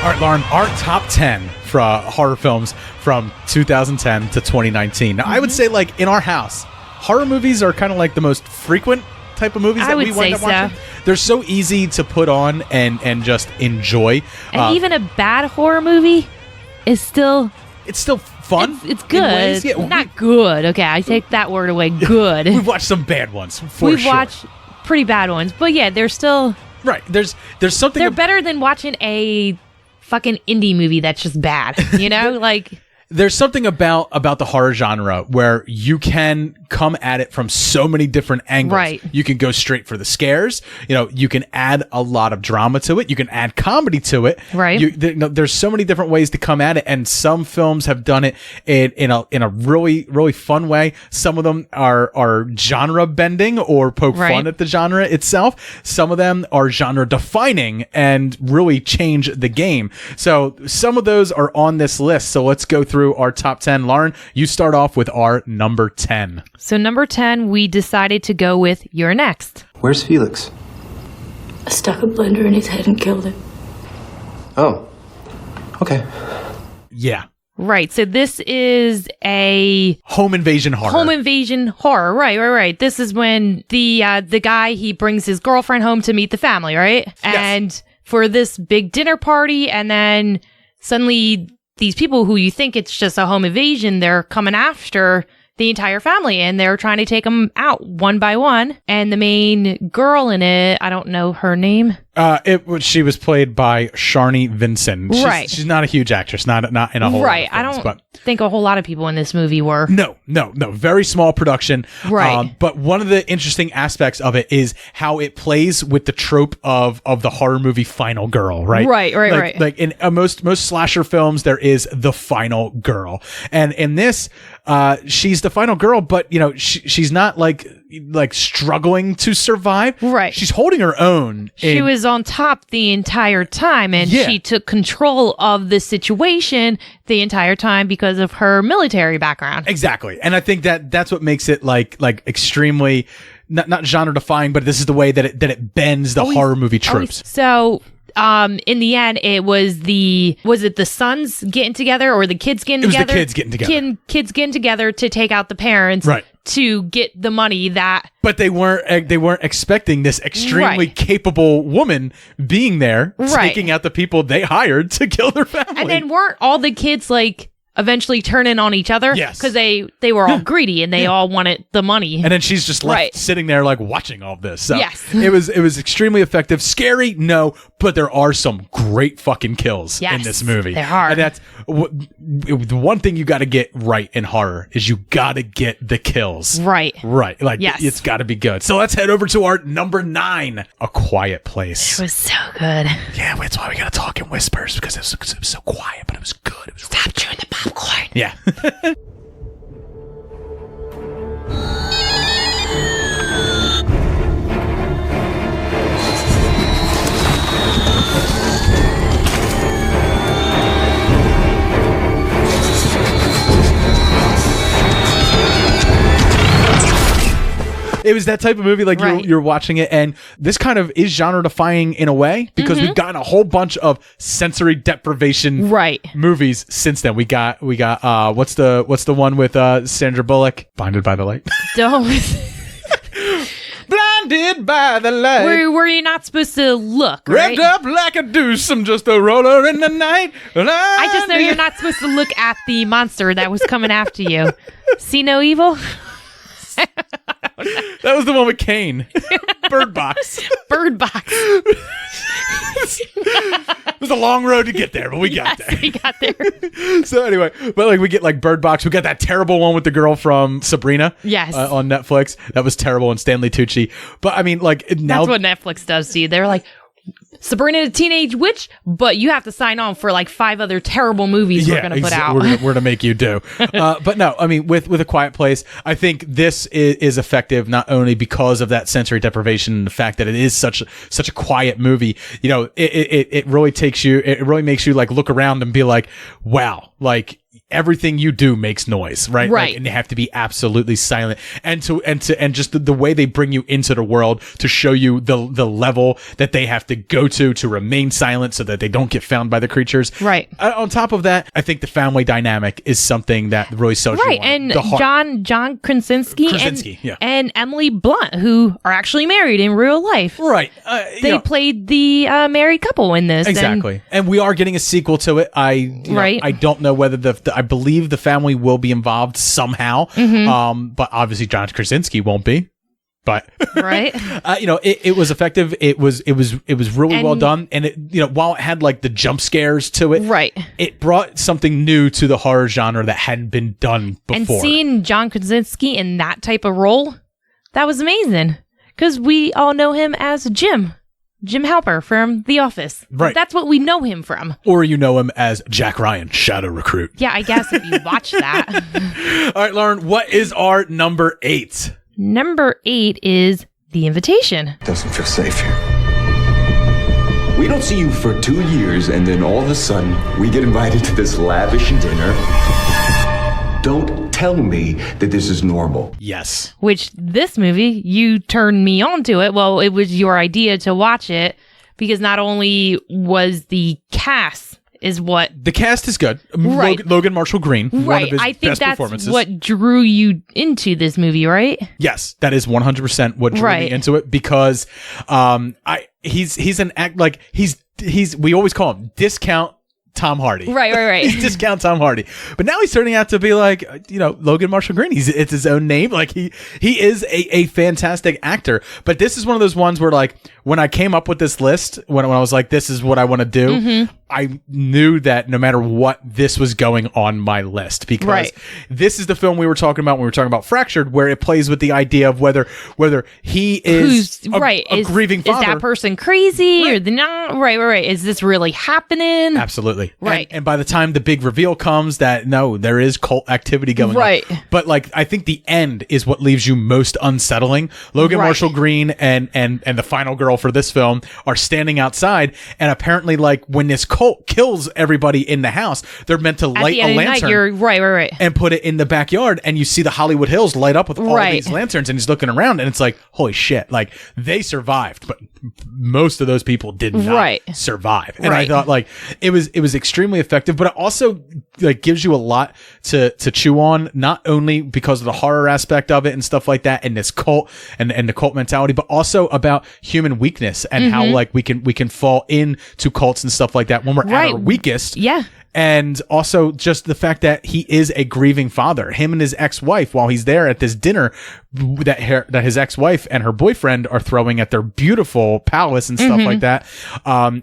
All right, Lauren, our top 10 for horror films from 2010 to 2019. Now, I would say, like, in our house, horror movies are kind of like the most frequent type of movies that we wind up watching. They're so easy to put on and just enjoy. And even a bad horror movie is still... It's still fun. It's good. Yeah, not good. Okay, I take that word away. Good. We've watched some bad ones, We've watched pretty bad ones. But yeah, they're still... Right. There's something... They're better than watching a fucking indie movie that's just bad. Like... There's something about the horror genre where you can come at it from so many different angles. Right. You can go straight for the scares. You can add a lot of drama to it. You can add comedy to it. Right. There's so many different ways to come at it, and some films have done it in a really, really fun way. Some of them are genre bending or poke fun at the genre itself. Some of them are genre defining and really change the game. So some of those are on this list. So let's go through our top 10. Lauren, you start off with our number 10. So number 10, we decided to go with You're Next. Where's Felix? I stuck a blender in his head and killed him. Oh. Okay. Yeah. Right. So this is a home invasion horror. Right. This is when the guy, he brings his girlfriend home to meet the family, right? Yes. And for this big dinner party, and then suddenly these people who you think it's just a home invasion, they're coming after the entire family and they're trying to take them out one by one. And the main girl in it, I don't know her name. She was played by Sharni Vinson. She's not a huge actress, not in a whole lot of things, I don't think a whole lot of people in this movie were. No. Very small production. Right. But one of the interesting aspects of it is how it plays with the trope of the horror movie final girl, right? Right. Like in most slasher films, there is the final girl. And in this, she's the final girl, but she's not like struggling to survive. Right. She's holding her own. She was on top the entire time, and she took control of the situation the entire time because of her military background. Exactly. And I think that's what makes it like extremely not genre defying, but this is the way that it bends the horror movie tropes. So in the end, was it the sons getting together or the kids getting together? It was the kids getting together. Kids getting together to take out the parents. Right. To get the money that. But they weren't expecting this extremely capable woman being there, taking out the people they hired to kill their family. And then weren't all the kids eventually turning on each other? Yes. Because they were all greedy and they all wanted the money. And then she's just left sitting there watching all this. So yes. it was extremely effective. Scary, no, but there are some great fucking kills in this movie. There are. And that's the one thing you got to get right in horror is you got to get the kills. Right. It's got to be good. So let's head over to our number 9, A Quiet Place. It was so good. Yeah, that's why we got to talk in whispers because it was so quiet, but it was good. It was Stop chewing the popcorn. Yeah. It was that type of movie, you're watching it, and this kind of is genre defying in a way because we've gotten a whole bunch of sensory deprivation movies since then. We got what's the one with Sandra Bullock? Blinded by the Light. Don't. Blinded by the light. Were you not supposed to look? Right? Revved up like a deuce. I'm just a roller in the night. I just know you're not supposed to look at the monster that was coming after you. See no evil. That was the one with Kane. Bird Box. It was a long road to get there, but we got there. We got there. So anyway, but we get Bird Box. We got that terrible one with the girl from Sabrina. Yes. On Netflix. That was terrible, and Stanley Tucci. But I mean, now that's what Netflix does to you. They're like, Sabrina the Teenage Witch, but you have to sign on for 5 other terrible movies we're going to put out. We're going to make you do. But no, I mean, with A Quiet Place, I think this is effective not only because of that sensory deprivation and the fact that it is such a quiet movie. It really takes you. It really makes you look around and be like, wow, everything you do makes noise, right? Right. And you have to be absolutely silent. And just the way they bring you into the world to show you the level that they have to go to remain silent so that they don't get found by the creatures. Right. On top of that, I think the family dynamic is something that really sells you on. And John Krasinski and Emily Blunt, who are actually married in real life. Right. They played the married couple in this. Exactly. And we are getting a sequel to it. I don't know whether I believe the family will be involved somehow. But obviously John Krasinski won't be. But it was effective. It was really well done. And it while it had the jump scares to it, it brought something new to the horror genre that hadn't been done before. And seeing John Krasinski in that type of role, that was amazing. Because we all know him as Jim Halper from The Office. Right. That's what we know him from. Or you know him as Jack Ryan, Shadow Recruit. Yeah, I guess if you watch that. All right, Lauren, what is our number 8? Number 8 is The Invitation. Doesn't feel safe here. We don't see you for 2 years, and then all of a sudden, we get invited to this lavish dinner. Don't tell me that this is normal. Yes. Which this movie, you turned me on to it. Well, it was your idea to watch it because not only was the cast the cast is good. Right. Logan Marshall Green. Right. One of his I think best that's performances. what drew you into this movie, right? Yes, that is 100% what drew me into it because he's an act he's we always call him discount Tom Hardy. Right. He's discount Tom Hardy. But now he's turning out to be like, Logan Marshall Green. It's his own name. Like he is a fantastic actor. But this is one of those ones where like when I came up with this list, when I was like, this is what I want to do, I knew that no matter what, this was going on my list because this is the film we were talking about when we were talking about Fractured, where it plays with the idea of whether he is a grieving father. Is that person crazy or not? Right. Is this really happening? Absolutely. Right. And by the time the big reveal comes that no, there is cult activity going on. But like, I think the end is what leaves you most unsettling. Logan Marshall Green and the final girl for this film are standing outside, and apparently like when this cult kills everybody in the house, they're meant to light a lantern. You're right. And put it in the backyard, and you see the Hollywood Hills light up with all these lanterns, and he's looking around, and it's like, holy shit, like they survived, but most of those people did not survive. And I thought like it was extremely effective, but it also like gives you a lot to chew on, not only because of the horror aspect of it and stuff like that, and this cult and the cult mentality, but also about human weakness and how like we can fall into cults and stuff like that when we're at our weakest. Yeah. And also just the fact that he is a grieving father. Him and his ex-wife, while he's there at this dinner that his ex-wife and her boyfriend are throwing at their beautiful palace and stuff like that,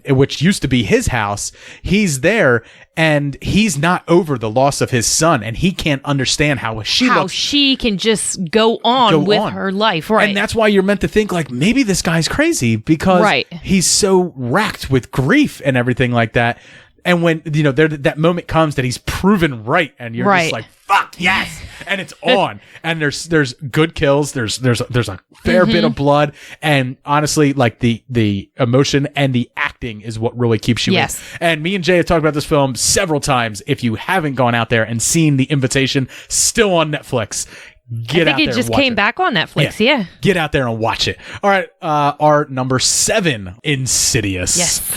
which used to be his house, he's there and he's not over the loss of his son, and he can't understand how she can just go on with her life. Right. And that's why you're meant to think like maybe this guy's crazy because he's so racked with grief and everything like that. And when, that moment comes that he's proven right, and you're just like, fuck, yes. And it's on. And there's good kills. There's a fair bit of blood. And honestly, like the emotion and the acting is what really keeps you in. And me and Jay have talked about this film several times. If you haven't gone out there and seen The Invitation, still on Netflix, get out there and watch it. I think it just came back on Netflix, yeah. Get out there and watch it. All right, our number 7, Insidious. Yes.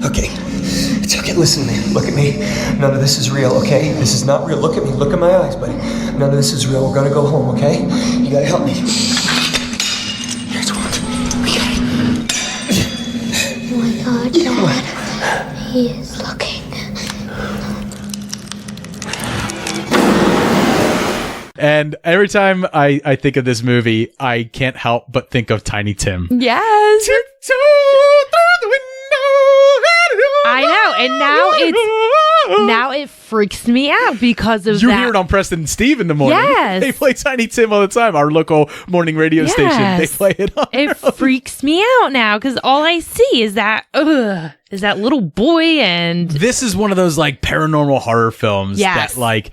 Okay. It's okay. Listen to me. Look at me. None of this is real, okay? This is not real. Look at me. Look in my eyes, buddy. None of this is real. We're gonna go home, okay? You gotta help me. Here's what. We got it. Oh my God, Dad. He is looking. And every time I think of this movie, I can't help but think of Tiny Tim. Yes. I know, and now it freaks me out because of that. You hear it on Preston and Steve in the morning. Yes. They play Tiny Tim all the time, our local morning radio station. They play it on. It freaks me out now because all I see is that little boy, and this is one of those like paranormal horror films that like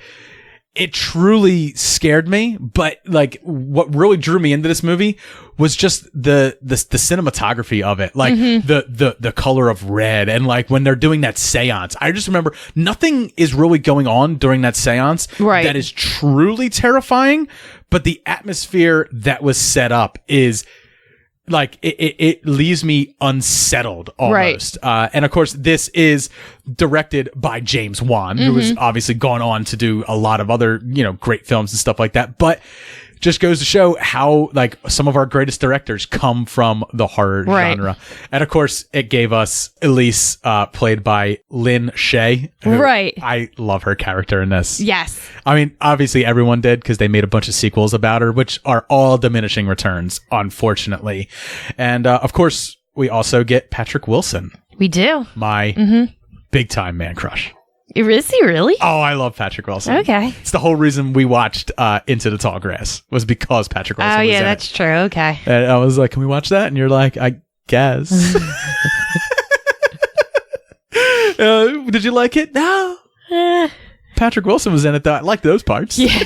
it truly scared me, but like what really drew me into this movie was just the cinematography of it, like the color of red, and like when they're doing that seance. I just remember nothing is really going on during that seance that is truly terrifying, but the atmosphere that was set up is like it leaves me unsettled almost. And of course, this is directed by James Wan, who has obviously gone on to do a lot of other, great films and stuff like that. But just goes to show how like some of our greatest directors come from the horror genre. And of course, it gave us Elise, played by Lynn Shay. I love her character in this. Yes. I mean, obviously everyone did because they made a bunch of sequels about her, which are all diminishing returns, unfortunately. And of course, we also get Patrick Wilson. We do. My big time man crush. Is he really? Oh, I love Patrick Wilson. Okay. It's the whole reason we watched Into the Tall Grass was because Patrick Wilson was in it. Oh, yeah, that's true. Okay. And I was like, can we watch that? And you're like, I guess. Did you like it? No. Patrick Wilson was in it, though. I like those parts. Yeah.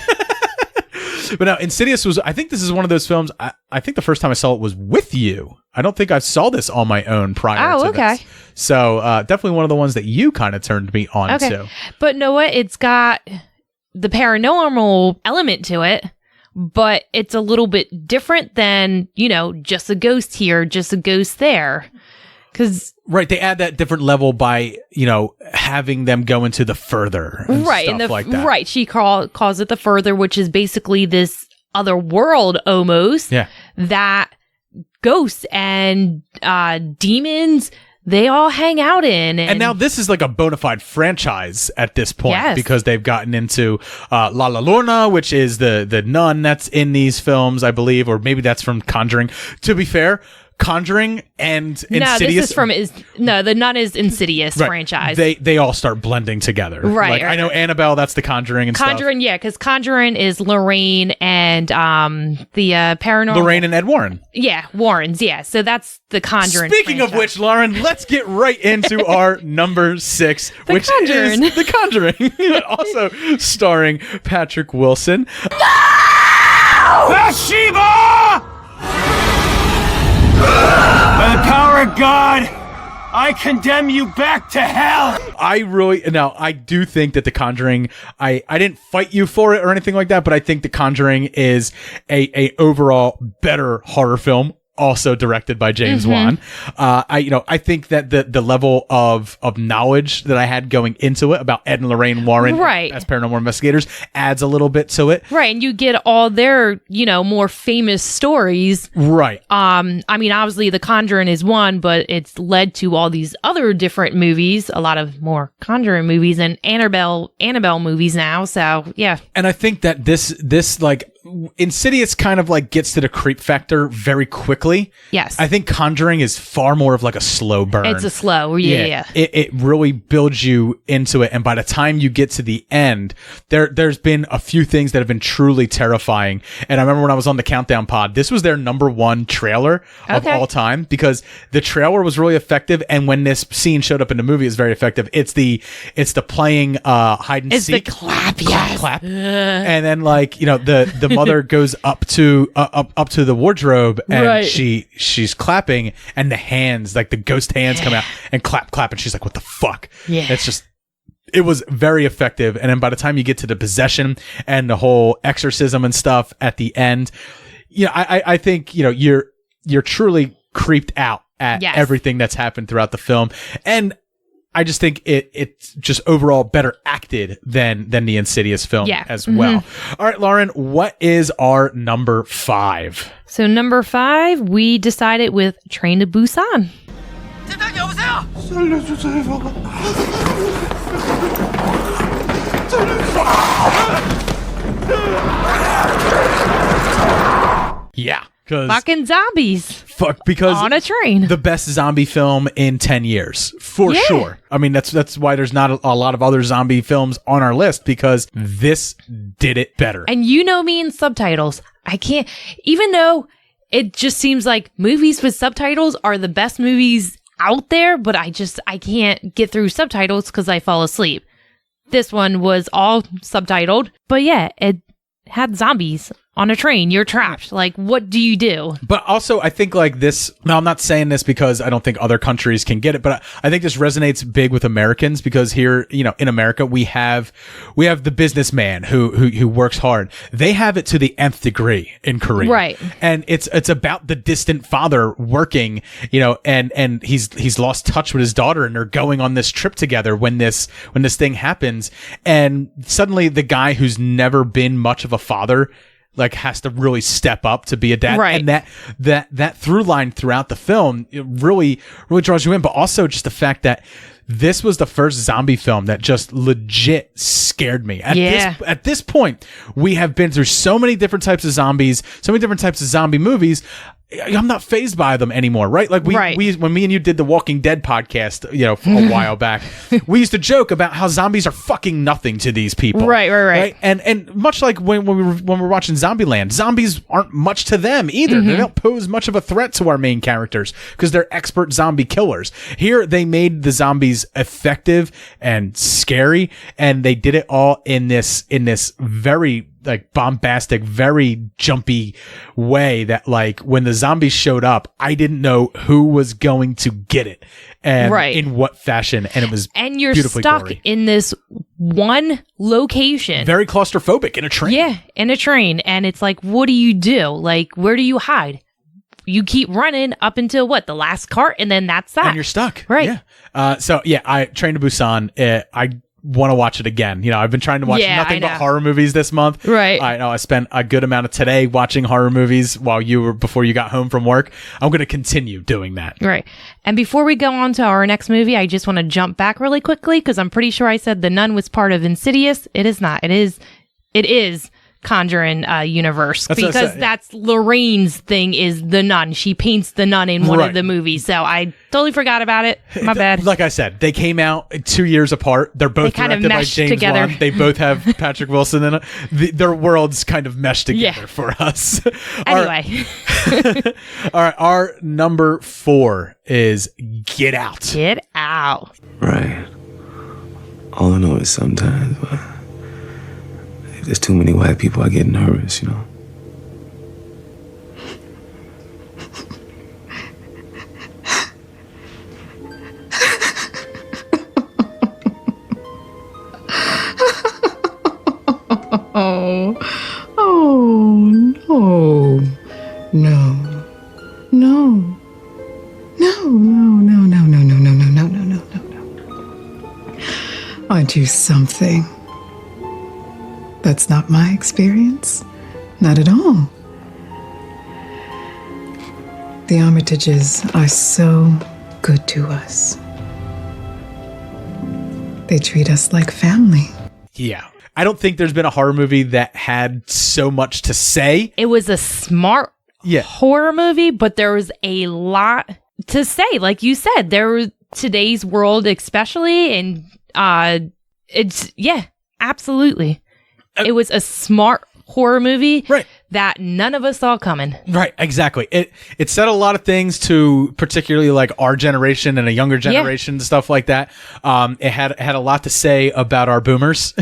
But now, Insidious was, I think this is one of those films, I think the first time I saw it was with you. I don't think I saw this on my own prior to this. So definitely one of the ones that you kind of turned me on to. But know what? It's got the paranormal element to it, but it's a little bit different than, just a ghost here, just a ghost there. Right, they add that different level by, having them go into the further and stuff like that. Right, she calls it the further, which is basically this other world almost. Yeah. That ghosts and demons, they all hang out in. And now this is like a bona fide franchise at this point, yes, because they've gotten into La La Lorna, which is the nun that's in these films, I believe, or maybe that's from Conjuring. To be fair, Conjuring and Insidious. The Nun is Insidious franchise. They all start blending together. Right. I know Annabelle, that's the Conjuring and Conjuring, stuff. yeah, because Conjuring is Lorraine and the paranormal. Lorraine and Ed Warren. Yeah, Warrens, yeah. So that's the Conjuring Speaking franchise. of which, Lauren, let's get right into our number 6, which Conjuring. is The Conjuring. Also starring Patrick Wilson. No! Bathsheba! By the power of God, I condemn you back to hell. I do think that The Conjuring, I didn't fight you for it or anything like that, but I think The Conjuring is a overall better horror film. Also directed by James Wan. I think that the level of knowledge that I had going into it about Ed and Lorraine Warren as paranormal investigators adds a little bit to it. Right, and you get all their, more famous stories. Right. Obviously The Conjuring is one, but it's led to all these other different movies, a lot of more Conjuring movies and Annabelle movies now. So, yeah. And I think that this like Insidious kind of like gets to the creep factor very quickly. Yes. I think Conjuring is far more of like a slow burn. It's a slow, yeah. It really builds you into it. And by the time you get to the end, there's been a few things that have been truly terrifying. And I remember when I was on the Countdown pod, this was their number 1 trailer of all time, because the trailer was really effective. And when this scene showed up in the movie, it's very effective. It's the playing hide and seek. It's the clap, yes. Clap. And then the mother goes up to the wardrobe and she's clapping, and the hands, like the ghost hands, come out and clap, and she's like, what the fuck? Yeah. It was very effective. And then by the time you get to the possession and the whole exorcism and stuff at the end, I think you're truly creeped out at everything that's happened throughout the film. And I just think it's just overall better acted than the Insidious film as well. All right, Lauren, what is our number 5? So number 5, we decided with Train to Busan. Yeah. Fucking zombies. Because on a train. The best zombie film in 10 years. For sure. I mean, that's why there's not a lot of other zombie films on our list, because this did it better. And me in subtitles. I can't, even though it just seems like movies with subtitles are the best movies out there, but I can't get through subtitles because I fall asleep. This one was all subtitled, but yeah, it had zombies on a train. You're trapped. Like, what do you do? But also, I think like this, now I'm not saying this because I don't think other countries can get it, but I think this resonates big with Americans, because here, in America, we have the businessman who works hard. They have it to the nth degree in Korea. Right. And it's about the distant father working, and he's lost touch with his daughter, and they're going on this trip together when this thing happens. And suddenly the guy who's never been much of a father has to really step up to be a dad. Right. And that through line throughout the film, it really draws you in. But also just the fact that this was the first zombie film that just legit scared me. At this point, we have been through so many different types of zombies, so many different types of zombie movies. I'm not fazed by them anymore, right? Like we when me and you did the Walking Dead podcast, a while back, we used to joke about how zombies are fucking nothing to these people. Right. And much like when we're watching Zombieland, zombies aren't much to them either. They don't pose much of a threat to our main characters because they're expert zombie killers. Here, they made the zombies movie's effective and scary, and they did it all in this very like bombastic, very jumpy way that like when the zombies showed up, I didn't know who was going to get it and in what fashion, and it was and you're stuck gory. In this one location, very claustrophobic, in a train. Yeah, in a train, and it's like, what do you do? Like, where do you hide? You keep running up until what, the last cart, and then that's that, and you're stuck. Right. Yeah. I Train to Busan. I want to watch it again. You know, I've been trying to watch nothing but horror movies this month. Right. I know I spent a good amount of today watching horror movies before you got home from work. I'm going to continue doing that. Right. And before we go on to our next movie, I just want to jump back really quickly because I'm pretty sure I said The Nun was part of Insidious. It is not. It is Conjuring universe, because that's Lorraine's thing, is the nun. She paints the nun in one of the movies, so I totally forgot about it. My bad. Like I said, they came out 2 years apart. They're both directed by James together. Wan. They both have Patrick Wilson in it. Their worlds kind of meshed together for us. Anyway. All right, our number 4 is Get Out. Get Out. Right. All I know is sometimes if there's too many white people, I get nervous, you know. No. I do something. That's not my experience. Not at all. The Armitages are so good to us. They treat us like family. Yeah. I don't think there's been a horror movie that had so much to say. It was a smart horror movie, but there was a lot to say. Like you said, there was today's world especially, and absolutely. It was a smart horror movie that none of us saw coming. Right, exactly. It said a lot of things to particularly like our generation and a younger generation, stuff like that. It had a lot to say about our boomers.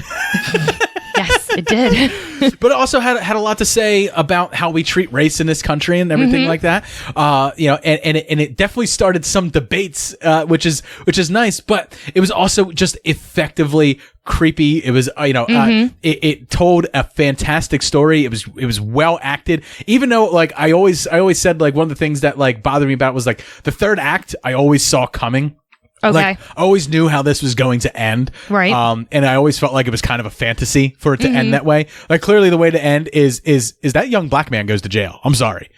Yes, it did. But it also had a lot to say about how we treat race in this country and everything like that. And it definitely started some debates, which is nice. But it was also just effectively creepy. It was, it told a fantastic story. It was well acted. Even though, like, I always said, like, one of the things that like bothered me about it was like the third act I always saw coming. Okay. Like, I always knew how this was going to end. Right. And I always felt like it was kind of a fantasy for it to end that way. Like, clearly the way to end is that young black man goes to jail. I'm sorry.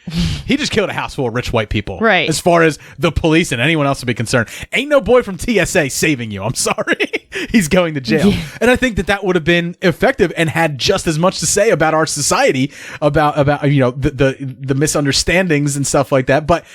He just killed a house full of rich white people. Right. As far as the police and anyone else would be concerned. Ain't no boy from TSA saving you. I'm sorry. He's going to jail. Yeah. And I think that would have been effective and had just as much to say about our society, about the misunderstandings and stuff like that. But,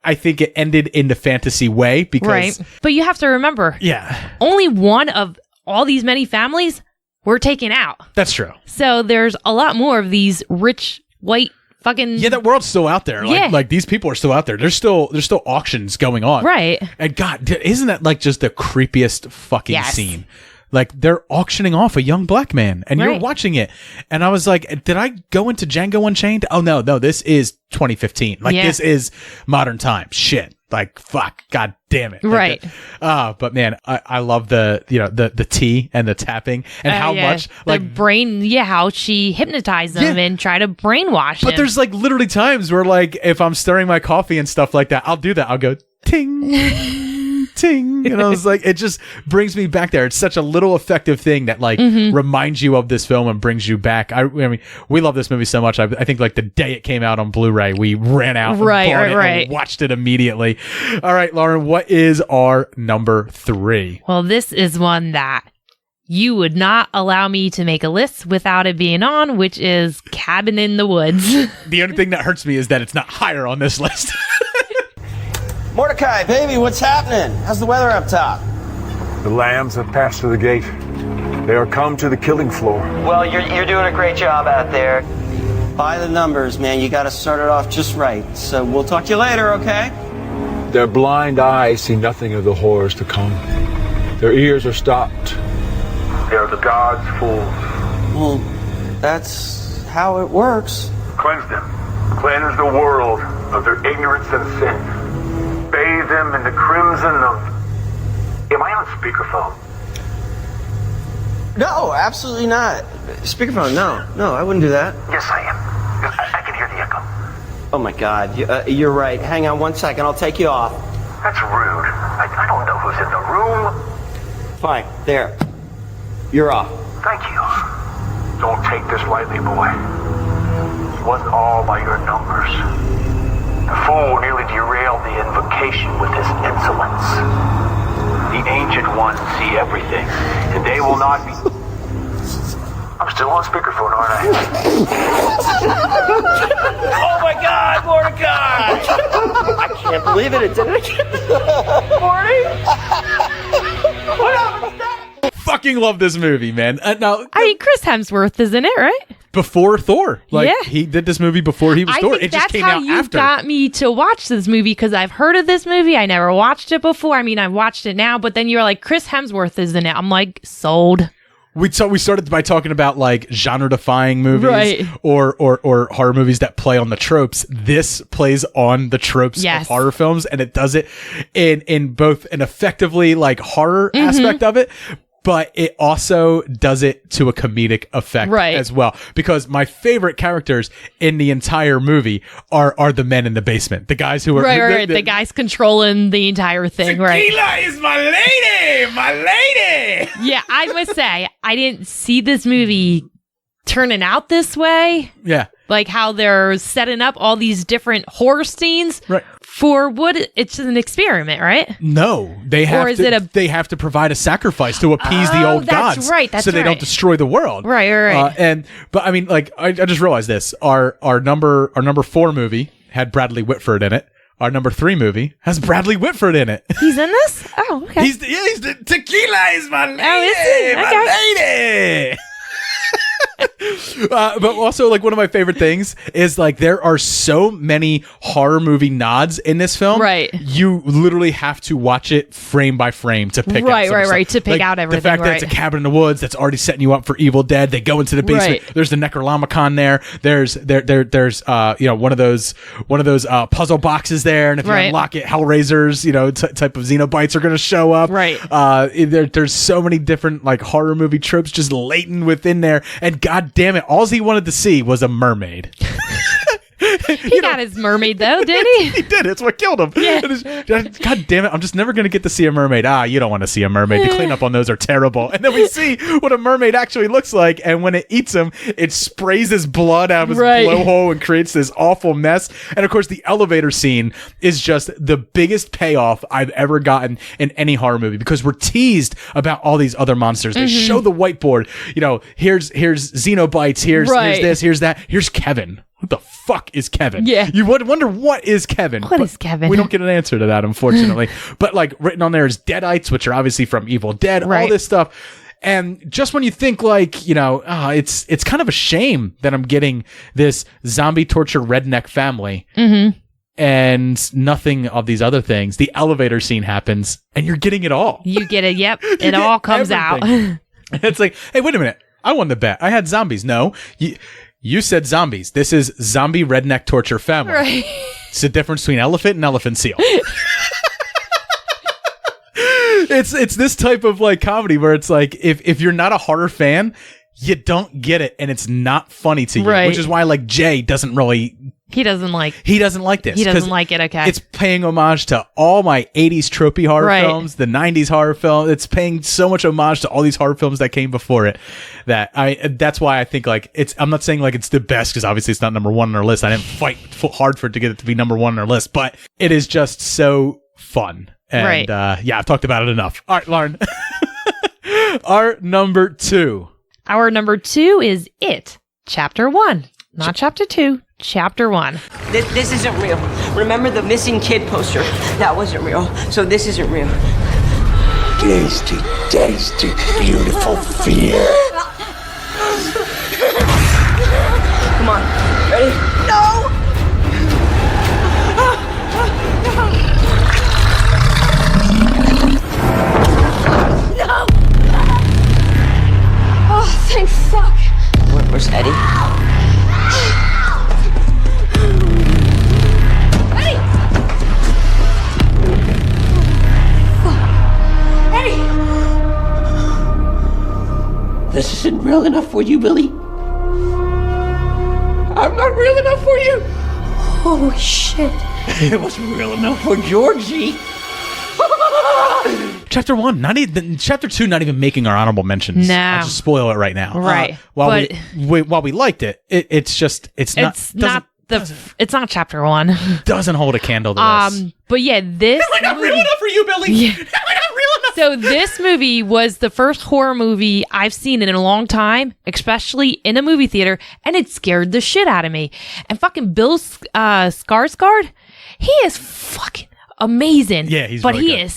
I think it ended in the fantasy way because... Right. But you have to remember... Yeah. Only one of all these many families were taken out. That's true. So there's a lot more of these rich, white, fucking... Yeah, that world's still out there. Like these people are still out there. There's still auctions going on. Right. And God, isn't that like just the creepiest fucking scene? Like, they're auctioning off a young black man, and you're watching it. And I was like, did I go into Django Unchained? Oh, no, this is 2015. Like, this is modern time. Shit. Like, fuck. God damn it. Right. But man, I love the tea and the tapping and how much like the brain, how she hypnotized them and try to brainwash But him. there's like literally times where like, if I'm stirring my coffee and stuff like that, I'll do that. I'll go ting. Ting, and I was like, it just brings me back there. It's such a little effective thing that like reminds you of this film and brings you back. I mean, we love this movie so much. I think like the day it came out on Blu-ray, we ran out and bought it and watched it immediately. All right, Lauren, what is our number 3? Well, this is one that you would not allow me to make a list without it being on, which is Cabin in the Woods. The only thing that hurts me is that it's not higher on this list. Mordecai, baby, what's happening? How's the weather up top? The lambs have passed through the gate. They are come to the killing floor. Well, you're doing a great job out there. By the numbers, man. You got to start it off just right. So we'll talk to you later, okay? their blind eyes see nothing of the horrors to come. Their ears are stopped. They are the gods' fools. Well, that's how it works. Cleanse them. Cleanse the world of their ignorance and sin. Bathe them in the crimson of... Am I on speakerphone? No, absolutely not. Speakerphone, no, I wouldn't do that. Yes, I am. I can hear the echo. Oh my God, you're right. Hang on 1 second, I'll take you off. That's rude. I don't know who's in the room. Fine, there. You're off. Thank you. Don't take this lightly, boy. It wasn't all by your numbers. The fool nearly derailed the invocation with his insolence. The Ancient Ones see everything, and they will not be... I'm still on speakerphone, aren't I? Oh my God, Mordecai! I can't believe it did it again. Morty? What happened? Fucking love this movie, man. Now, I mean, Chris Hemsworth is in it, right? before Thor. Like, yeah. he did this movie before he was Thor. It just came out after. That's how you got me to watch this movie, because I've heard of this movie. I never watched it before. I mean, I've watched it now, but then you're like, Chris Hemsworth is in it. I'm like, sold. We started by talking about like genre-defying movies, right, or horror movies that play on the tropes. This plays on the tropes of horror films, and it does it in both an effectively like horror aspect of it, but it also does it to a comedic effect as well. Because my favorite characters in the entire movie are the men in the basement, the guys who are the guys controlling the entire thing. Tequila is my lady. Yeah, I must say I didn't see this movie turning out this way. Yeah. Like how they're setting up all these different horror scenes for what it's an experiment, right? No, they have they have to provide a sacrifice to appease the old gods, so they don't destroy the world, right. But I mean, like I just realized this: our number 4 movie had Bradley Whitford in it. Our number 3 movie has Bradley Whitford in it. He's in this? Oh, okay. He's the tequila is my lady, my lady. But also, like, one of my favorite things is like there are so many horror movie nods in this film. Right. You literally have to watch it frame by frame to pick out some stuff. To pick out everything. The fact that it's a cabin in the woods that's already setting you up for Evil Dead. They go into the basement. There's the Necronomicon there. There's one of those puzzle boxes there, and if you unlock it, Hellraisers, type of Xenobites are going to show up. Right. There's so many different like horror movie tropes just latent within there, and God damn it, all he wanted to see was a mermaid. He got his mermaid though, did he? He did. It's what killed him. Yeah. God damn it, I'm just never going to get to see a mermaid. You don't want to see a mermaid. The cleanup on those are terrible. And then we see what a mermaid actually looks like, and when it eats him, it sprays his blood out of his blowhole and creates this awful mess. And of course, the elevator scene is just the biggest payoff I've ever gotten in any horror movie, because we're teased about all these other monsters. They show the whiteboard. Here's Xenobites. Here's this. Here's that. Here's Kevin. What the fuck is Kevin? Yeah. You would wonder what is Kevin. What is Kevin? We don't get an answer to that, unfortunately. But like written on there is Deadites, which are obviously from Evil Dead, all this stuff. And just when you think like, it's kind of a shame that I'm getting this zombie torture redneck family and nothing of these other things. The elevator scene happens and you're getting it all. You get it. Yep. It all comes everything. Out. It's like, hey, wait a minute. I won the bet. I had zombies. No, you said zombies. This is zombie redneck torture family. Right. It's the difference between elephant and elephant seal. It's this type of like comedy where it's like if you're not a horror fan, you don't get it, and it's not funny to you. Right. Which is why like Jay doesn't really. He doesn't like this. He doesn't like it. Okay. It's paying homage to all my 80s tropey horror films, the 90s horror film. It's paying so much homage to all these horror films that came before it that's why I think like I'm not saying like it's the best, because obviously it's not number 1 on our list. I didn't fight hard for it to get it to be number 1 on our list, but it is just so fun. And I've talked about it enough. All right, Lauren. Our number 2. Our number 2 is It, Chapter 1. Not Chapter 2, Chapter 1. This isn't real. Remember the missing kid poster? That wasn't real, so this isn't real. Tasty, tasty, beautiful fear. Come on, ready? No! real enough for you, Billy. I'm not real enough for you. Holy shit. It wasn't real enough for Georgie. Chapter 1, not even chapter 2, not even making our honorable mentions. No. I'll just spoil it right now. Right. While we liked it, it's not chapter 1. Doesn't hold a candle to this. But yeah, this Am I not real enough for you, Billy? Yeah. Am I not real enough? So this movie was the first horror movie I've seen in a long time, especially in a movie theater, and it scared the shit out of me. And fucking Bill Skarsgård, he is fucking amazing. Yeah, he's but really he good.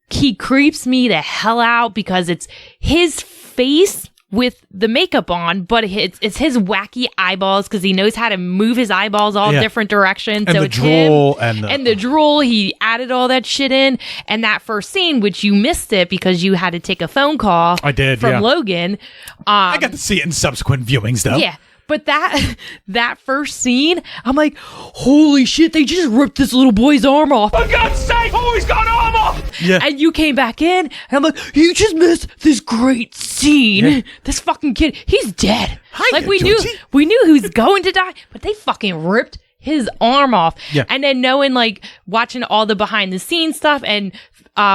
he creeps me the hell out because it's his face with the makeup on, but it's his wacky eyeballs because he knows how to move his eyeballs all different directions. And so the it's drool him and the drool. He added all that shit in, and that first scene, which you missed it because you had to take a phone call. I did from yeah. Logan. I got to see it in subsequent viewings, though. Yeah. But that first scene, I'm like, holy shit, they just ripped this little boy's arm off. For God's sake, oh, he's got an arm off! Yeah. And you came back in, and I'm like, you just missed this great scene. Yeah. This fucking kid, he's dead. Hi, we knew he was going to die, but they fucking ripped his arm off. Yeah. And then watching all the behind the scenes stuff and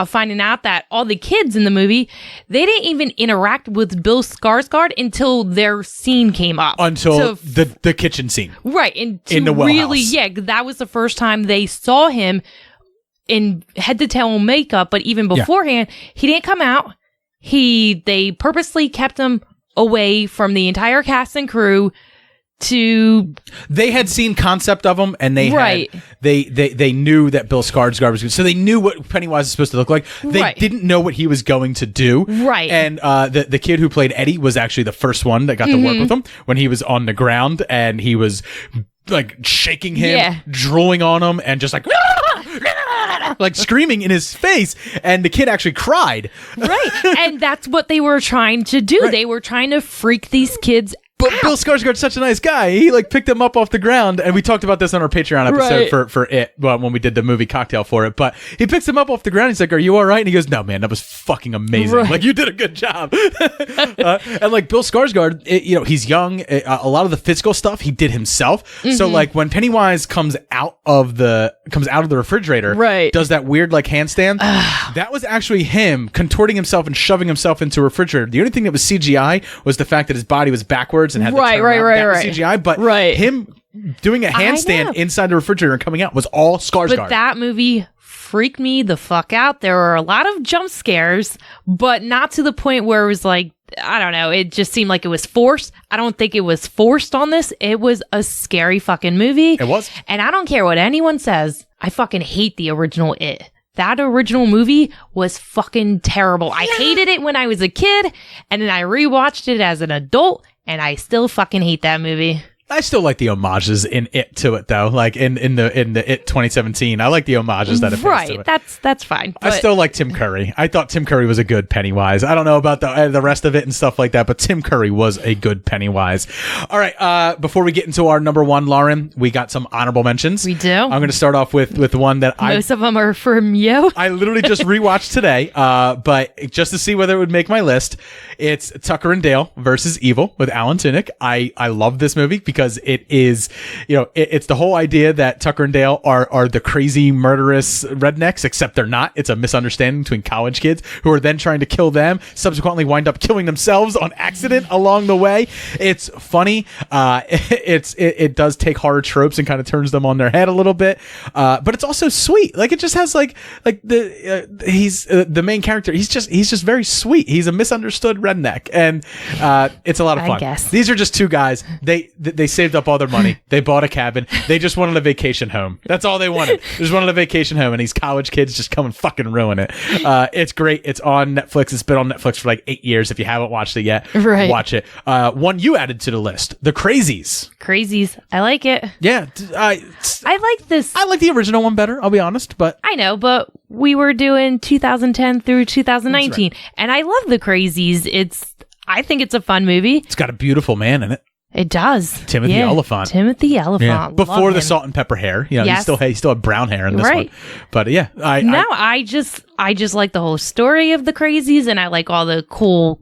finding out that all the kids in the movie, they didn't even interact with Bill Skarsgård until their scene came up. Until the kitchen scene. Right. And in the well really, house. yeah, that was the first time they saw him in head to toe makeup. But even beforehand, he didn't come out. They purposely kept him away from the entire cast and crew. They had seen concept of him, and they knew that Bill Skarsgård was good, so they knew what Pennywise is supposed to look like. They didn't know what he was going to do. Right. And the kid who played Eddie was actually the first one that got to work with him when he was on the ground, and he was like shaking him, drooling on him, and just like like screaming in his face, and the kid actually cried. Right. And that's what they were trying to do. Right. They were trying to freak these kids. But Bill Skarsgård's such a nice guy. He picked him up off the ground, and we talked about this on our Patreon episode for it, when we did the movie Cocktail for it. But he picks him up off the ground. He's like, "Are you all right?" And he goes, "No, man, that was fucking amazing. Right. Like, you did a good job." And Bill Skarsgård, he's young. A lot of the physical stuff he did himself. Mm-hmm. So when Pennywise comes out of the refrigerator, does that weird handstand? That was actually him contorting himself and shoving himself into a refrigerator. The only thing that was CGI was the fact that his body was backwards and had to turn around. That was CGI, but him doing a handstand inside the refrigerator and coming out was all Skarsgård. But that movie freaked me the fuck out. There were a lot of jump scares, but not to the point where it was I don't know, it just seemed like it was forced. I don't think it was forced on this. It was a scary fucking movie. It was. And I don't care what anyone says. I fucking hate the original It. That original movie was fucking terrible. I hated it when I was a kid, and then I rewatched it as an adult, and I still fucking hate that movie. I still like the homages in it to it though, in the It 2017. I like the homages that it pays to it. That's fine. I still like Tim Curry. I thought Tim Curry was a good Pennywise. I don't know about the rest of it and stuff like that, but Tim Curry was a good Pennywise. All right, before we get into our number one, Lauren, we got some honorable mentions. We do. I'm going to start off with one that most of them are from you. I literally just rewatched today, but just to see whether it would make my list. It's Tucker and Dale versus Evil with Alan Tudyk. I love this movie because it is, it's the whole idea that Tucker and Dale are the crazy murderous rednecks, except they're not. It's a misunderstanding between college kids who are then trying to kill them, subsequently wind up killing themselves on accident along the way. It's funny. It does take horror tropes and kind of turns them on their head a little bit. But it's also sweet. It just has he's the main character. He's just very sweet. He's a misunderstood redneck, and it's a lot of fun. I guess. These are just two guys. They saved up all their money. They bought a cabin. They just wanted a vacation home. That's all they wanted. They just wanted a vacation home, and these college kids just come and fucking ruin it. It's great. It's on Netflix. It's been on Netflix for 8 years. If you haven't watched it yet, watch it. One you added to the list, The Crazies. Crazies. I like it. Yeah. I like this. I like the original one better, I'll be honest, but I know, but we were doing 2010 through 2019, and I love The Crazies. I think it's a fun movie. It's got a beautiful man in it. It does. Timothy Oliphant. Timothy Oliphant. Yeah. Before the salt and pepper hair. Yes. he still had brown hair in this one. But yeah. I just like the whole story of The Crazies, and I like all the cool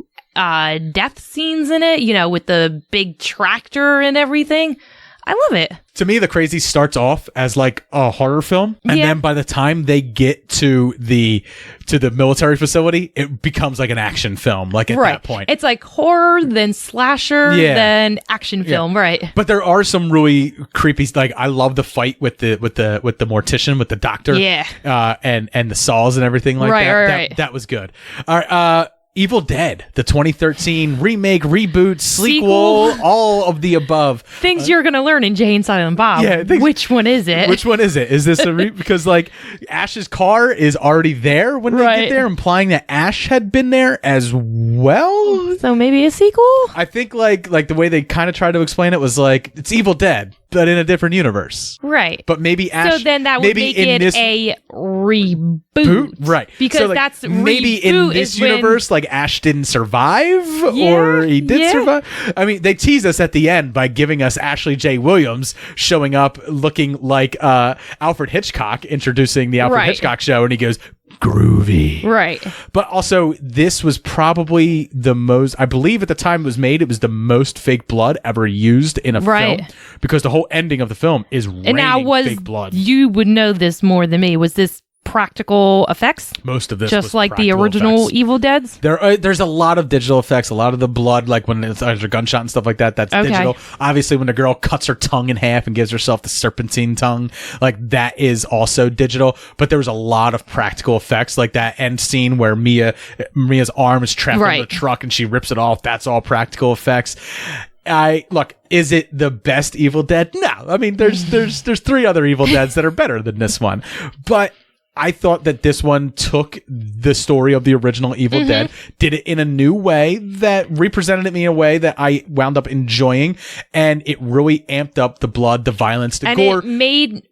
death scenes in it, with the big tractor and everything. I love it. To me, The Crazy starts off as like a horror film, and then by the time they get to the military facility, it becomes like an action film. Like at that point, it's like horror, then slasher, then action film, right? But there are some really creepy. Like I love the fight with the mortician, with the doctor, and the saws and everything like that. Right. That was good. All right. Evil Dead, the 2013 remake, reboot, sequel, all of the above. Things you're going to learn in Jay and Silent Bob. Yeah, which one is it? Which one is it? Is this because like Ash's car is already there when they get there, implying that Ash had been there as well? So maybe a sequel? I think like the way they kind of tried to explain it was like, it's Evil Dead, but in a different universe. Right. But maybe Ash... So then that would make it a reboot. Right. Because so, like, that's maybe in this universe, like Ash didn't survive or he did survive. I mean, they tease us at the end by giving us Ashley J. Williams showing up looking like Alfred Hitchcock, introducing the Alfred Hitchcock show, and he goes, groovy. Right. But also, this was probably the most, I believe at the time it was made, it was the most fake blood ever used in a film. Because the whole ending of the film is raining fake blood. You would know this more than me. Was this practical effects? Most of this just was like the original effects. Evil Deads? There's a lot of digital effects. A lot of the blood, like when it's a gunshot and stuff like that, that's digital. Obviously, when the girl cuts her tongue in half and gives herself the serpentine tongue, like that is also digital. But there was a lot of practical effects, like that end scene where Maria's arm is trapped in the truck and she rips it off. That's all practical effects. Is it the best Evil Dead? No. I mean, there's 3 other Evil Deads that are better than this one. But I thought that this one took the story of the original Evil Dead, did it in a new way that represented it in a way that I wound up enjoying, and it really amped up the blood, the violence, the gore. And it made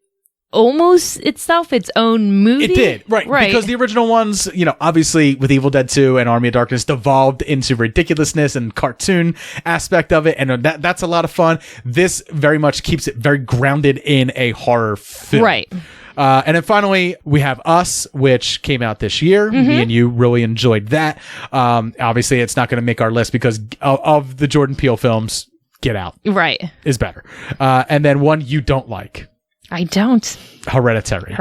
almost itself its own movie. It did, right. Because the original ones, obviously with Evil Dead 2 and Army of Darkness devolved into ridiculousness and cartoon aspect of it, and that's a lot of fun. This very much keeps it very grounded in a horror film. Right. And then finally, we have Us, which came out this year. Me and you really enjoyed that. Obviously, it's not going to make our list because of the Jordan Peele films, Get Out is better. And then one you don't like. I don't. Hereditary.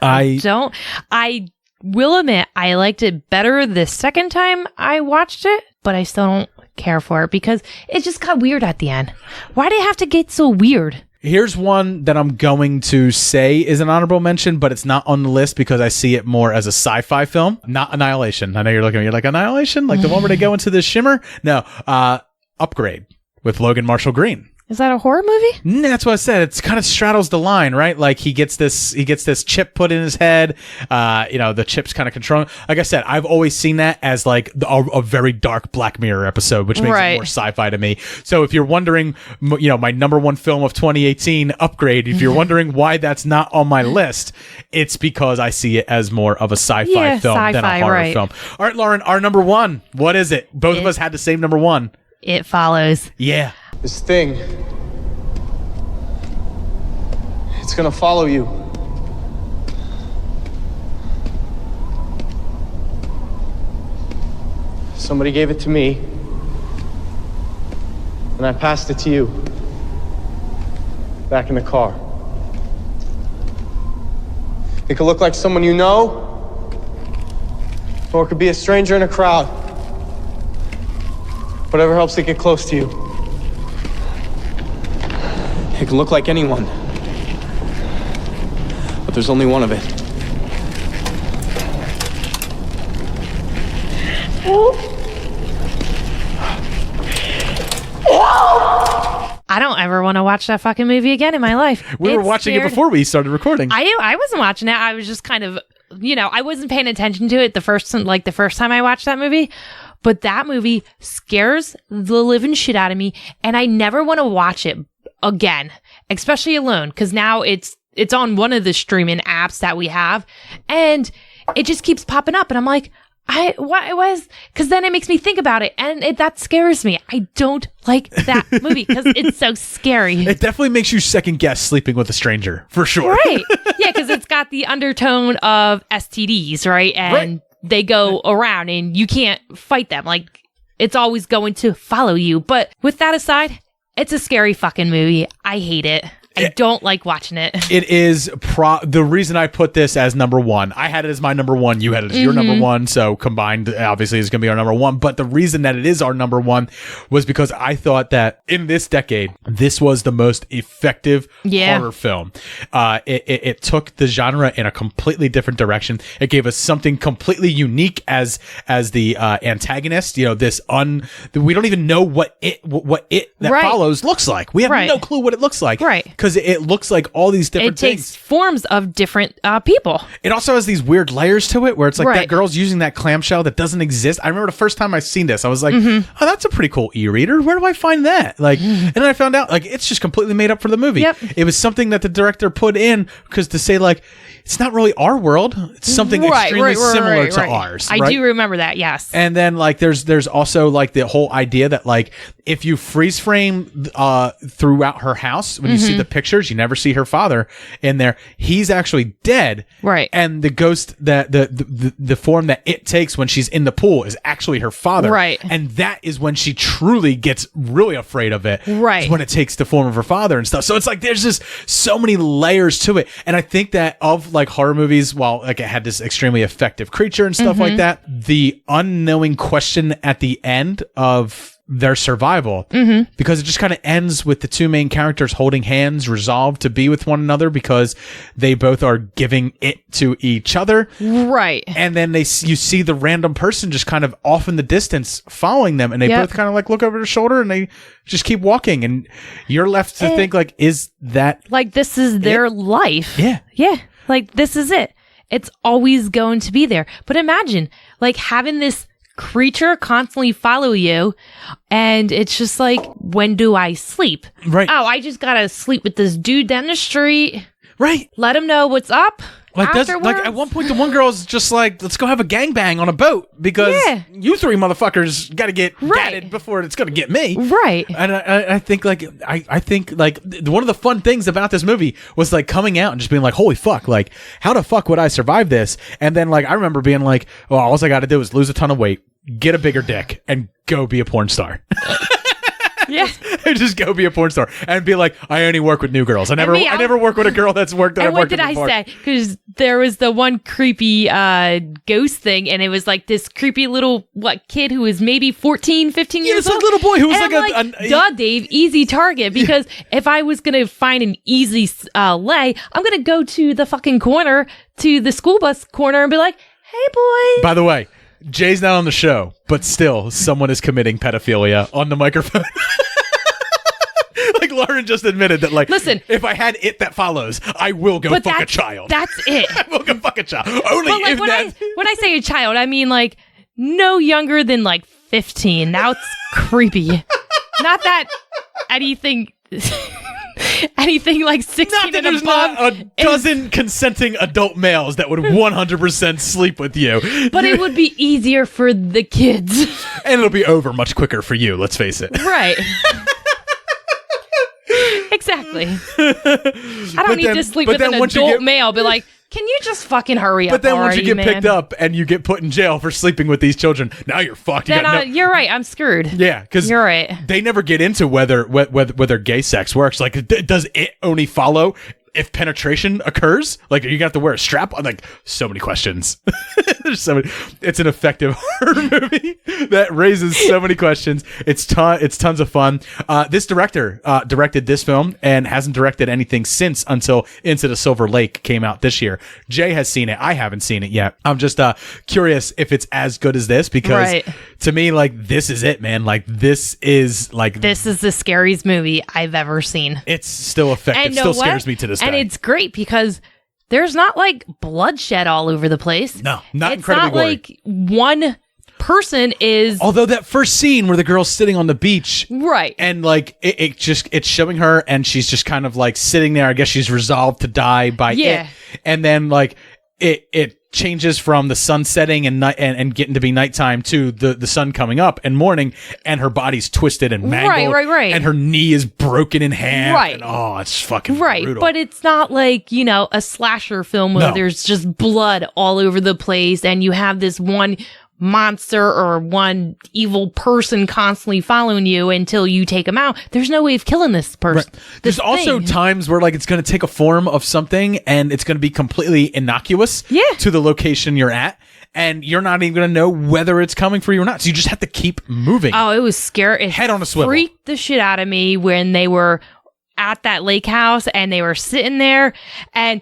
I will admit, I liked it better the second time I watched it, but I still don't care for it because it just got weird at the end. Why did it have to get so weird? Here's one that I'm going to say is an honorable mention, but it's not on the list because I see it more as a sci-fi film, not Annihilation. I know you're looking at me, you're like, Annihilation? Like the one where they go into the shimmer? No, Upgrade with Logan Marshall Green. Is that a horror movie? That's what I said. It kind of straddles the line, right? Like he gets this chip put in his head. The chip's kind of controlling. Like I said, I've always seen that as like a very dark Black Mirror episode, which makes it more sci-fi to me. So if you're wondering, my number one film of 2018, Upgrade, if you're wondering why that's not on my list, it's because I see it as more of a sci-fi film than a horror film. All right, Lauren, our number one. What is it? Both of us had the same number one. It Follows. Yeah. This thing, it's gonna follow you. Somebody gave it to me, and I passed it to you, back in the car. It could look like someone you know, or it could be a stranger in a crowd. Whatever helps it get close to you. It can look like anyone, but there's only one of it. I don't ever want to watch that fucking movie again in my life. We were watching it before we started recording. I wasn't watching it. I was just kind of, I wasn't paying attention to it the first time I watched that movie. But that movie scares the living shit out of me, and I never want to watch it again, especially alone, because now it's on one of the streaming apps that we have, and it just keeps popping up, and I'm like, because then it makes me think about it, and that scares me. I don't like that movie because it's so scary. It definitely makes you second guess sleeping with a stranger, for sure. Right? Yeah, because it's got the undertone of STDs, right? And they go around, and you can't fight them. Like, it's always going to follow you. But with that aside, it's a scary fucking movie. I hate it. I don't like watching it. It is the reason I put this as number one. I had it as my number one. You had it as your number one. So combined, obviously, it's going to be our number one. But the reason that it is our number one was because I thought that in this decade, this was the most effective horror film. It took the genre in a completely different direction. It gave us something completely unique as the antagonist. You know, we don't even know what it that follows looks like. We have no clue what it looks like. Right. Because it looks like all these different things. It takes forms of different people. It also has these weird layers to it where it's like that girl's using that clamshell that doesn't exist. I remember the first time I seen this, I was like, oh, that's a pretty cool e-reader. Where do I find that? Like, and then I found out like it's just completely made up for the movie. Yep. It was something that the director put in because to say like, it's not really our world. It's something extremely similar to ours. I do remember that, yes. And then like there's also like the whole idea that like if you freeze frame throughout her house, when you see the pictures, you never see her father in there. He's actually dead. Right. And the ghost that the form that it takes when she's in the pool is actually her father. Right. And that is when she truly gets really afraid of it. Right. Is when it takes the form of her father and stuff. So it's like there's just so many layers to it. And I think that of like horror movies, while like it had this extremely effective creature and stuff like that, the unknowing question at the end of their survival, because it just kind of ends with the two main characters holding hands, resolved to be with one another because they both are giving it to each other. Right. And then you see the random person just kind of off in the distance following them, and they both kind of like look over their shoulder and they just keep walking, and you're left to think like, is that like this is their life? Yeah. Yeah. Like this is it. It's always going to be there. But imagine like having this creature constantly follow you, and it's just like, when do I sleep? Right. Oh, I just gotta sleep with this dude down the street. Right. Let him know what's up. Like at one point, the one girl's just like, let's go have a gangbang on a boat because you three motherfuckers got to get gatted before it's going to get me. Right. And I think like, I think like one of the fun things about this movie was like coming out and just being like, holy fuck, like how the fuck would I survive this? And then like, I remember being like, well, all I got to do is lose a ton of weight, get a bigger dick, and go be a porn star. Yeah. Just go be a porn star and be like, I only work with new girls. I never work with a girl that's worked. And what did I say? Because there was the one creepy ghost thing, and it was like this creepy little kid who was maybe 14, 15 years old. It's a little boy who was and duh, Dave, easy target. Because if I was gonna find an easy lay, I'm gonna go to the fucking corner, to the school bus corner, and be like, hey boy. By the way, Jay's not on the show, but still, someone is committing pedophilia on the microphone. Like Lauren just admitted that, like, listen, if I had it that follows, I will go fuck a child. That's it. I will go fuck a child. Only but like, if when I say a child, I mean like no younger than like 15. Now it's creepy. Not that anything. Anything like 16 not that and there's above. Not a dozen consenting adult males that would 100% sleep with you. But it would be easier for the kids. And it'll be over much quicker for you, let's face it. Right. Exactly. I don't need to sleep with an adult male. Be like, can you just fucking hurry up? But then once you get man? picked up and you get put in jail for sleeping with these children, now you're fucked. You're right. I'm screwed. Yeah, because you're right. They never get into whether gay sex works. Like, does it only follow if penetration occurs? Like, are you gonna have to wear a strap on? Like, so many questions. There's so many. It's an effective horror movie that raises so many questions. It's tons of fun. This director directed this film and hasn't directed anything since until Into the Silver Lake came out this year. Jay has seen it. I haven't seen it yet. I'm just curious if it's as good as this, because to me, like, this is it, man. Like, this is the scariest movie I've ever seen. It's still effective. Still scares me to this day. And it's great because there's not like bloodshed all over the place. No, not incredibly gory. It's not like one person is. Although that first scene where the girl's sitting on the beach, right, and like it's showing her, and she's just kind of like sitting there. I guess she's resolved to die by it, and then like it changes from the sun setting and night and getting to be nighttime to the sun coming up and morning, and her body's twisted and mangled, right, and her knee is broken in half, right. And, oh, it's fucking brutal. But it's not like, you know, a slasher film where there's just blood all over the place, and you have this one monster or one evil person constantly following you until you take them out. There's no way of killing this person. Right. There's also times where like it's going to take a form of something and it's going to be completely innocuous to the location you're at. And you're not even going to know whether it's coming for you or not. So you just have to keep moving. Oh, it was scary. Head on a swivel. Freaked the shit out of me when they were at that lake house and they were sitting there. And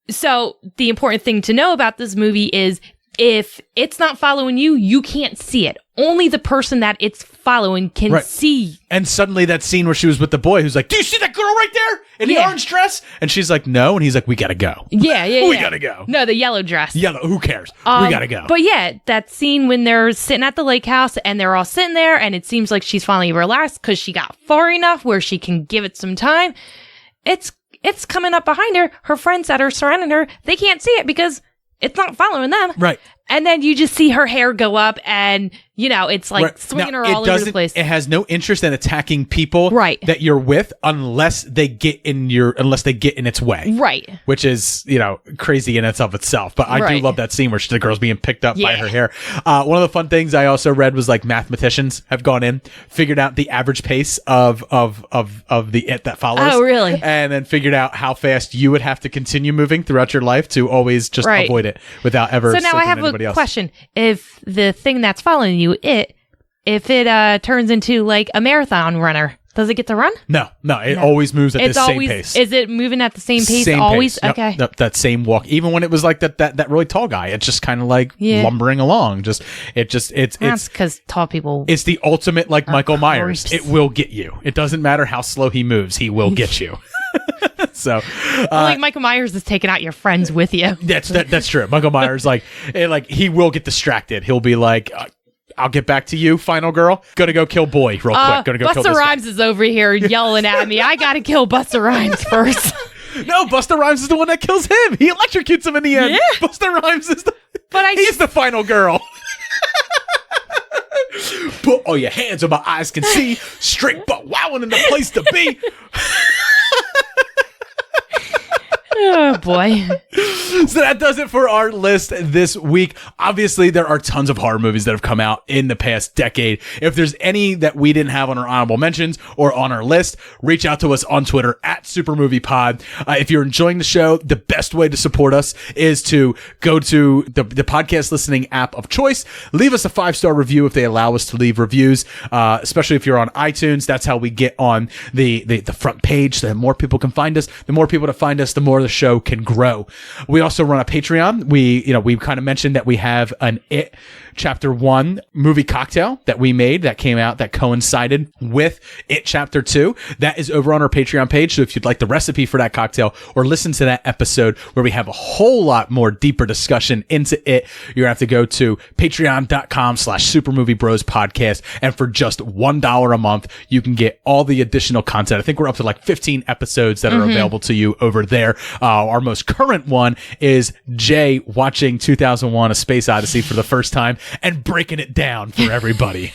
so the important thing to know about this movie is if it's not following you, you can't see it. Only the person that it's following can see. And suddenly that scene where she was with the boy who's like, do you see that girl right there in the orange dress? And she's like, no. And he's like, we got to go. Yeah. We got to go. No, the yellow dress. Yellow. Who cares? We got to go. But yeah, that scene when they're sitting at the lake house and they're all sitting there and it seems like she's finally relaxed because she got far enough where she can give it some time. It's coming up behind her. Her friends that are surrounding her, they can't see it because it's not following them. Right. And then you just see her hair go up and, you know, it's like swinging her all over the place. It has no interest in attacking people that you're with unless they get in its way. Right. Which is, you know, crazy in itself. But I do love that scene where the girl's being picked up by her hair. One of the fun things I also read was like mathematicians have gone in, figured out the average pace of the it that follows. Oh, really? And then figured out how fast you would have to continue moving throughout your life to always just avoid it without ever. So now I have a question. If the thing that's following you, if it turns into like a marathon runner, does it get to run? No, it always moves at the same pace. Is it moving at the same pace always? Pace. Okay. Yep, that same walk. Even when it was like that really tall guy, it's just kind of like lumbering along. It's because tall people. It's the ultimate like Michael Myers. It will get you. It doesn't matter how slow he moves. He will get you. So, like Michael Myers is taking out your friends with you. That's true. Michael Myers, he will get distracted. He'll be like, "I'll get back to you, final girl. Gonna go kill boy real quick. Gonna go kill this Busta Rhymes is over here yelling at me. I gotta kill Busta Rhymes first." No, Busta Rhymes is the one that kills him. He electrocutes him in the end. Yeah. Busta Rhymes is he's the final girl. Put all your hands where my eyes can see. Straight butt wowing in the place to be. Oh boy. So that does it for our list this week. Obviously, there are tons of horror movies that have come out in the past decade. If there's any that we didn't have on our honorable mentions or on our list, reach out to us on Twitter at SuperMoviePod. If you're enjoying the show, the best way to support us is to go to the podcast listening app of choice. Leave us a 5-star review if they allow us to leave reviews, especially if you're on iTunes. That's how we get on the front page. So that more people can find us. The more people to find us, the more the show can grow. We also run a Patreon. We kind of mentioned that we have an It Chapter 1 movie cocktail that we made that came out that coincided with It Chapter 2. That is over on our Patreon page. So if you'd like the recipe for that cocktail or listen to that episode where we have a whole lot more deeper discussion into it, you're going to have to go to patreon.com/supermoviebrospodcast. And for just $1 a month, you can get all the additional content. I think we're up to like 15 episodes that are available to you over there. Our most current one is Jay watching 2001: A Space Odyssey for the first time and breaking it down for everybody.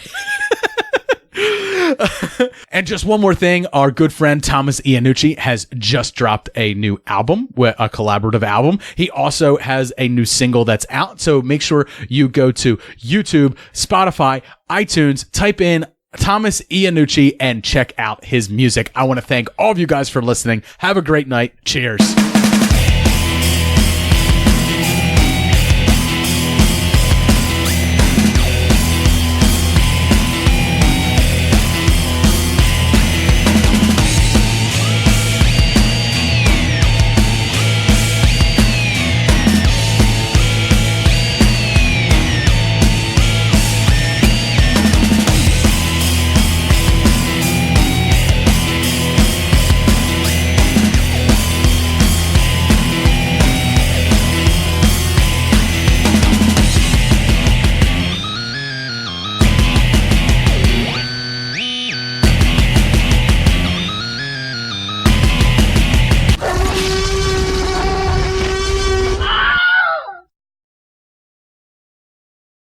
And just one more thing, our good friend Thomas Iannucci has just dropped a new album, a collaborative album. He also has a new single that's out, so make sure you go to YouTube, Spotify, iTunes, type in Thomas Iannucci and check out his music. I want to thank all of you guys for listening. Have a great night. Cheers.